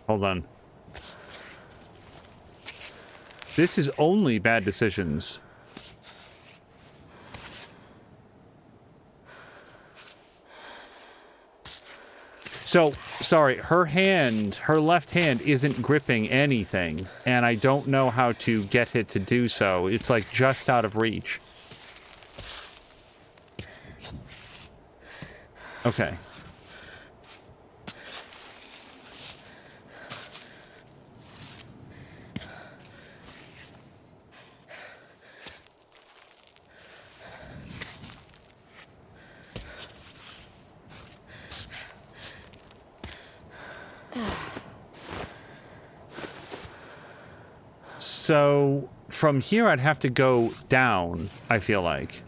Hold on. This is only bad decisions. So, sorry, her left hand isn't gripping anything, and I don't know how to get it to do so. It's like just out of reach. Okay. So, from here I'd have to go down, I feel like.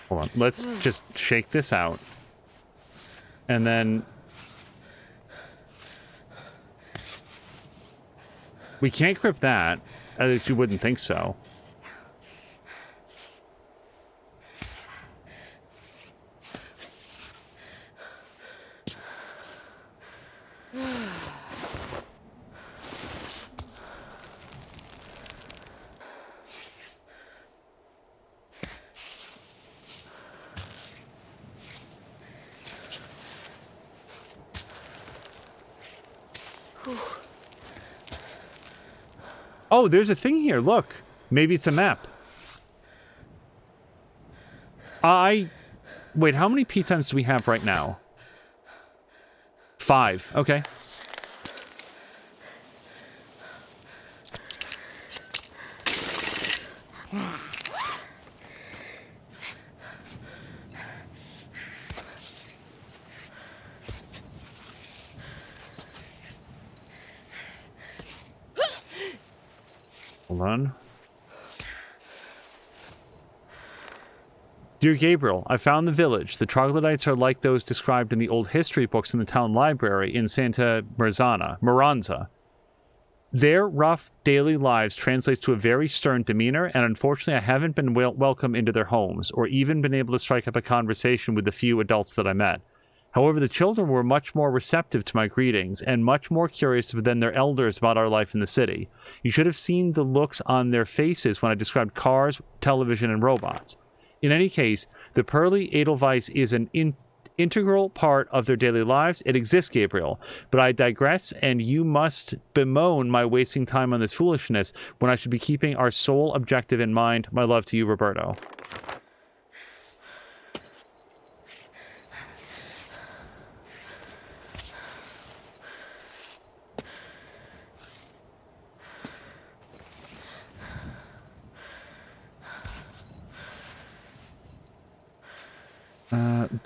Hold on, let's just shake this out. And then... we can't grip that. At least you wouldn't think so. Oh, there's a thing here. Look. Maybe it's a map. Wait, how many pitons do we have right now? 5. Okay. Hold on. Dear Gabriel, I found the village. The troglodytes are like those described in the old history books in the town library in Santa Miranza. Their rough daily lives translates to a very stern demeanor, and unfortunately I haven't been welcome into their homes, or even been able to strike up a conversation with the few adults that I met. However, the children were much more receptive to my greetings, and much more curious than their elders about our life in the city. You should have seen the looks on their faces when I described cars, television, and robots. In any case, the pearly Edelweiss is an integral part of their daily lives. It exists, Gabriel. But I digress, and you must bemoan my wasting time on this foolishness when I should be keeping our sole objective in mind. My love to you, Roberto.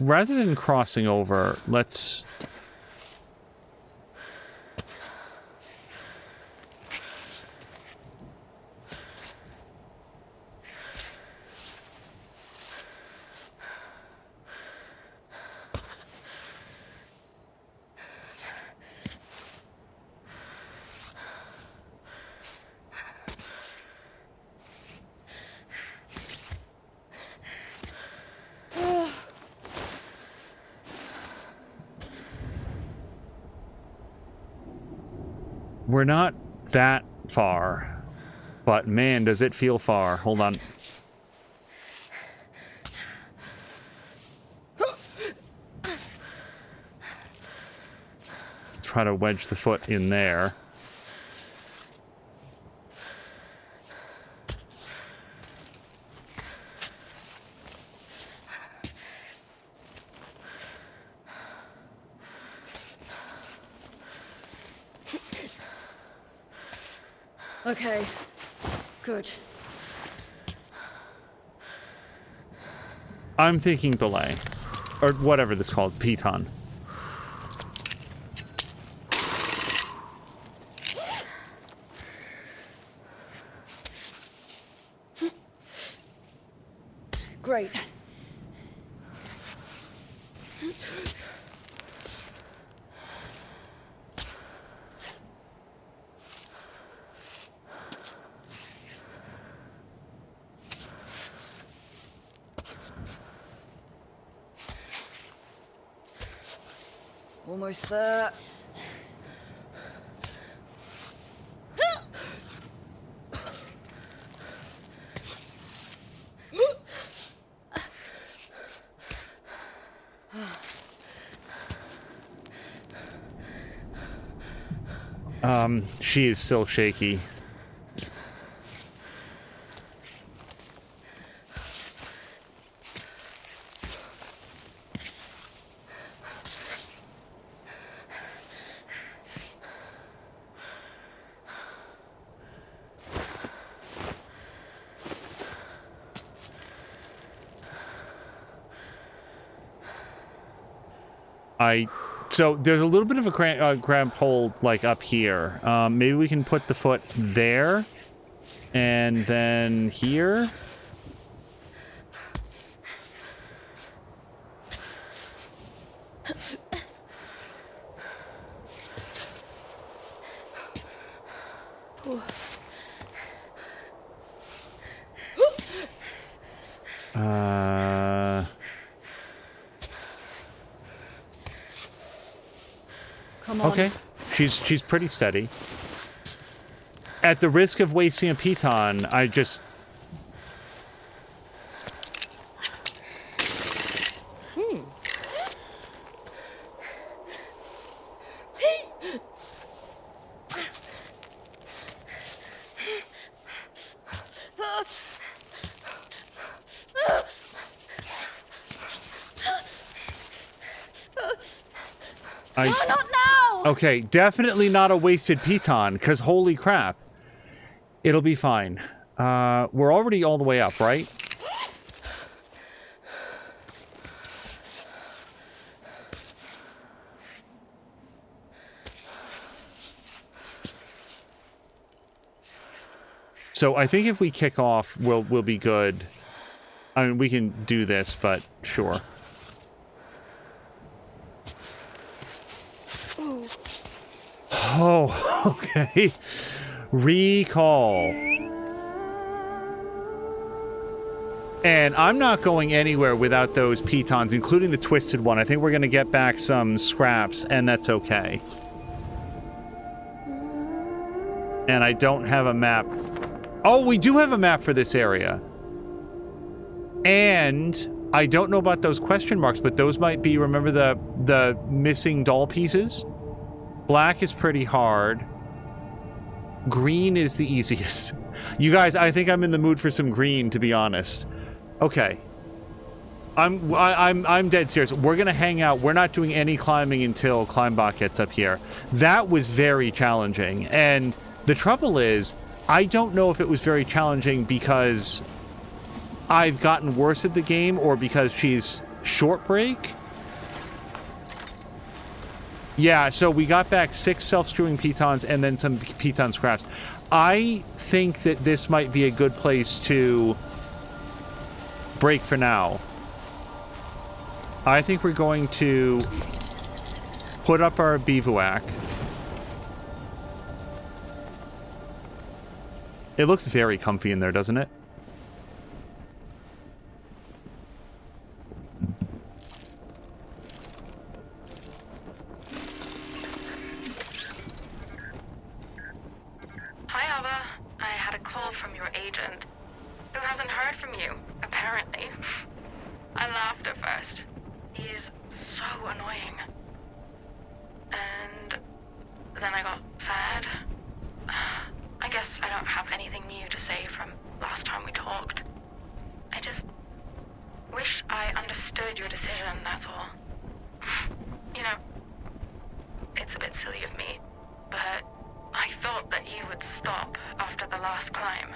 Rather than crossing over, let's... We're not that far, but man, does it feel far. Hold on. Try to wedge the foot in there. Okay. Good. I'm thinking belay. Or whatever this is called. Piton. Almost there. She is still shaky. So there's a little bit of a cramp hold like up here. Maybe we can put the foot there and then here. Come on. Okay, she's pretty steady. At the risk of wasting a piton, I just... Oh, not now! Okay, definitely not a wasted piton, because holy crap. It'll be fine. We're already all the way up, right? So I think if we kick off, we'll be good. I mean, we can do this, but sure. Oh, okay. Recall. And I'm not going anywhere without those pitons, including the twisted one. I think we're going to get back some scraps, and that's okay. And I don't have a map. Oh, we do have a map for this area. And I don't know about those question marks, but those might be, remember the missing doll pieces? Black is pretty hard. Green is the easiest. You guys, I think I'm in the mood for some green, to be honest. Okay. I'm dead serious. We're gonna hang out. We're not doing any climbing until Climbot gets up here. That was very challenging. And the trouble is, I don't know if it was very challenging because I've gotten worse at the game or because she's short break. Yeah, so we got back 6 self-screwing pitons and then some piton scraps. I think that this might be a good place to break for now. I think we're going to put up our bivouac. It looks very comfy in there, doesn't it? Hi, Aava. I had a call from your agent, who hasn't heard from you, apparently. I laughed at first. He's so annoying. And then I got sad. I guess I don't have anything new to say from last time we talked. I just wish I understood your decision, that's all. You know, it's a bit silly of me, but I thought that you would stop after the last climb.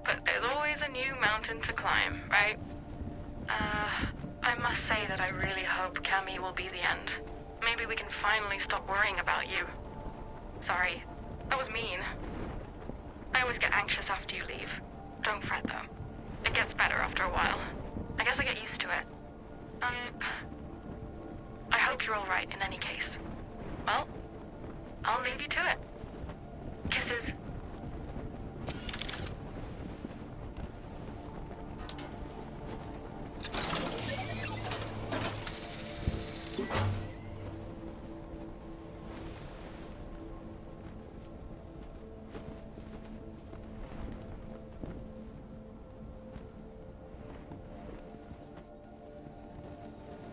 But there's always a new mountain to climb, right? I must say that I really hope Cammy will be the end. Maybe we can finally stop worrying about you. Sorry, that was mean. I always get anxious after you leave. Don't fret though. It gets better after a while. I guess I get used to it. you're all right in any case. Well, I'll leave you to it. Kisses.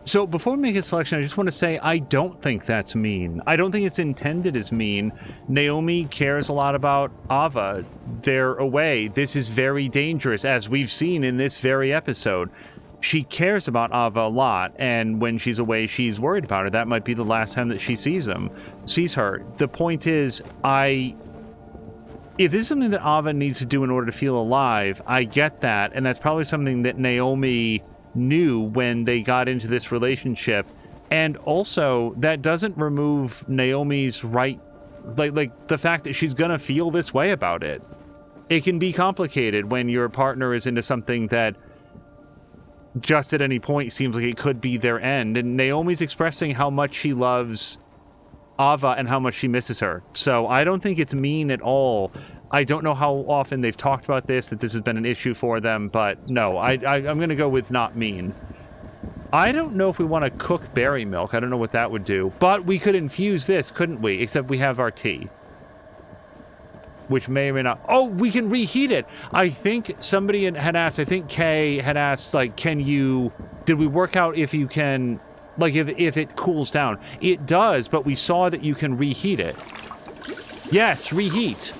So before we make a selection, I just want to say I don't think that's mean. I don't think it's intended as mean. Naomi cares a lot about Aava. They're away. This is very dangerous, as we've seen in this very episode. She cares about Aava a lot, and when she's away, she's worried about her. That might be the last time that she sees her. The point is, if this is something that Aava needs to do in order to feel alive, I get that, and that's probably something that Naomi knew when they got into this relationship. And also, that doesn't remove Naomi's right, like the fact that she's gonna feel this way about it. It can be complicated when your partner is into something that just at any point seems like it could be their end. And Naomi's expressing how much she loves Aava and how much she misses her. So I don't think it's mean at all. I don't know how often they've talked about this, that this has been an issue for them, but no, I'm going to go with not mean. I don't know if we want to cook berry milk. I don't know what that would do. But we could infuse this, couldn't we? Except we have our tea. Which may or may not... Oh, we can reheat it! I think somebody had asked, I think Kay had asked, like, can you... Did we work out if you can... Like, if it cools down? It does, but we saw that you can reheat it. Yes, reheat!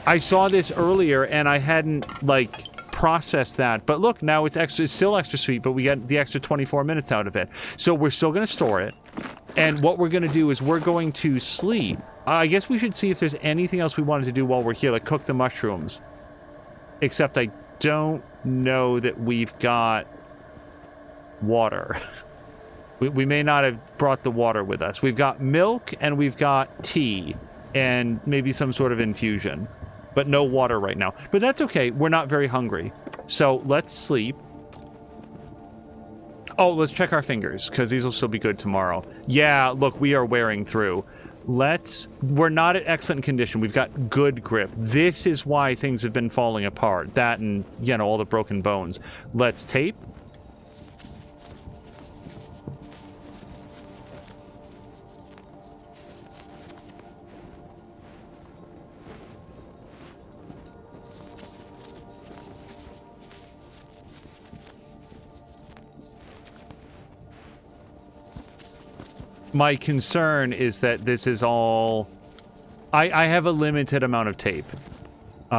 I saw this earlier, and I hadn't, like, processed that. But look, now it's still extra sweet, but we get the extra 24 minutes out of it. So we're still going to store it. And what we're going to do is we're going to sleep. I guess we should see if there's anything else we wanted to do while we're here, like cook the mushrooms. Except I don't know that we've got water. We may not have brought the water with us. We've got milk, and we've got tea, and maybe some sort of infusion. But no water right now. But that's okay. We're not very hungry. So let's sleep. Oh, let's check our fingers, because these will still be good tomorrow. Yeah, look, we are wearing through. We're not at excellent condition. We've got good grip. This is why things have been falling apart. That and, you know, all the broken bones. Let's tape. My concern is that this is all... I have a limited amount of tape.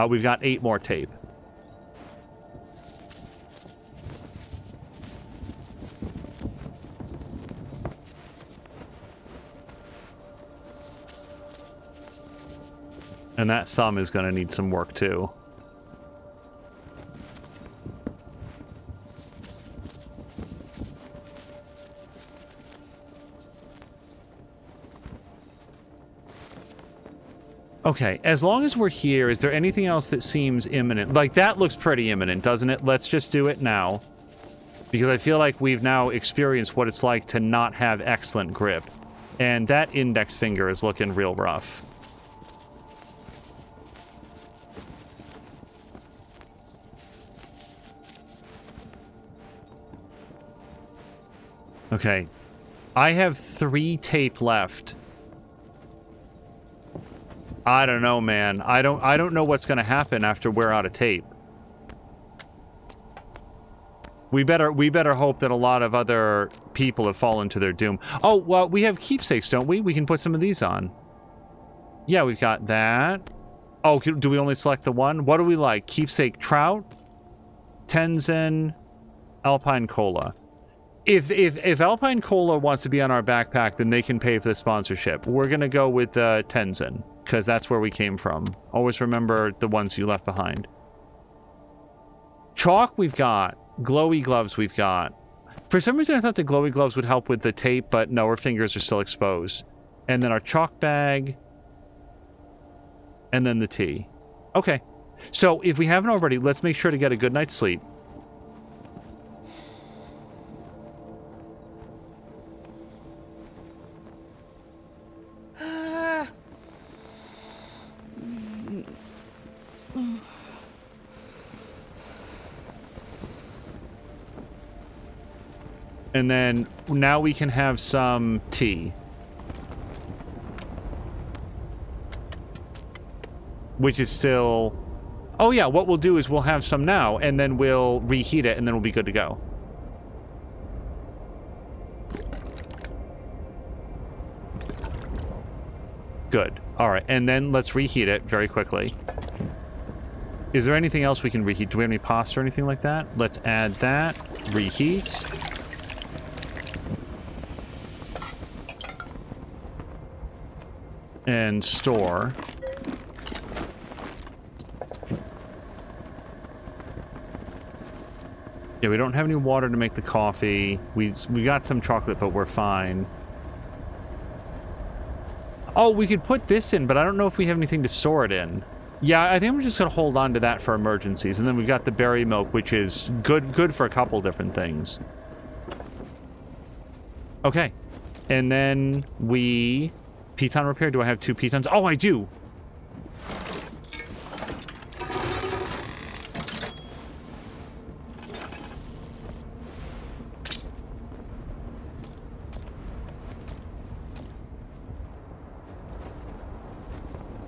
We've got 8 more tape. And that thumb is going to need some work, too. Okay, as long as we're here, is there anything else that seems imminent? Like, that looks pretty imminent, doesn't it? Let's just do it now. Because I feel like we've now experienced what it's like to not have excellent grip. And that index finger is looking real rough. Okay. I have 3 tape left. I don't know, man. I don't know what's going to happen after we're out of tape. We better hope that a lot of other people have fallen to their doom. Oh, well, we have keepsakes, don't we? We can put some of these on. Yeah, we've got that. Oh, do we only select the one? What do we like? Keepsake trout, Tenzin, Alpine Cola. If Alpine Cola wants to be on our backpack, then they can pay for the sponsorship. We're going to go with Tenzin, because that's where we came from. Always remember the ones you left behind. Chalk we've got. Glowy gloves we've got. For some reason I thought the glowy gloves would help with the tape, but no, our fingers are still exposed. And then our chalk bag. And then the tea. Okay. So if we haven't already, let's make sure to get a good night's sleep. And then now we can have some tea. Which is still... Oh yeah, what we'll do is we'll have some now, and then we'll reheat it, and then we'll be good to go. Good. Alright, and then let's reheat it very quickly. Is there anything else we can reheat? Do we have any pasta or anything like that? Let's add that. Reheat. And store. Yeah, we don't have any water to make the coffee. We got some chocolate, but we're fine. Oh, we could put this in, but I don't know if we have anything to store it in. Yeah, I think I'm just going to hold on to that for emergencies. And then we've got the berry milk, which is good for a couple different things. Okay. And then we... Piton repair. Do I have 2 pitons? Oh, I do!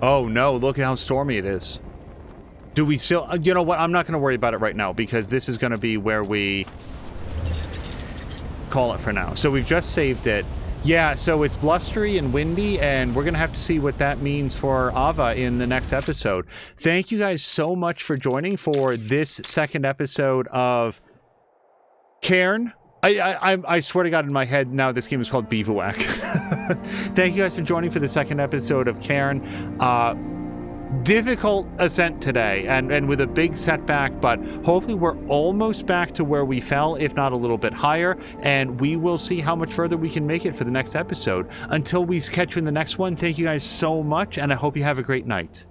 Oh no, look at how stormy it is. Do we still... you know what? I'm not going to worry about it right now because this is going to be where we call it for now. So we've just saved it. Yeah, so it's blustery and windy, and we're going to have to see what that means for Aava in the next episode. Thank you guys so much for joining for this second episode of Cairn. I swear to God, in my head now this game is called Bivouac. Thank you guys for joining for the second episode of Cairn. Difficult ascent today, and with a big setback, but hopefully we're almost back to where we fell, if not a little bit higher, and we will see how much further we can make it for the next episode. Until we catch you in the next one, thank you guys so much, and I hope you have a great night.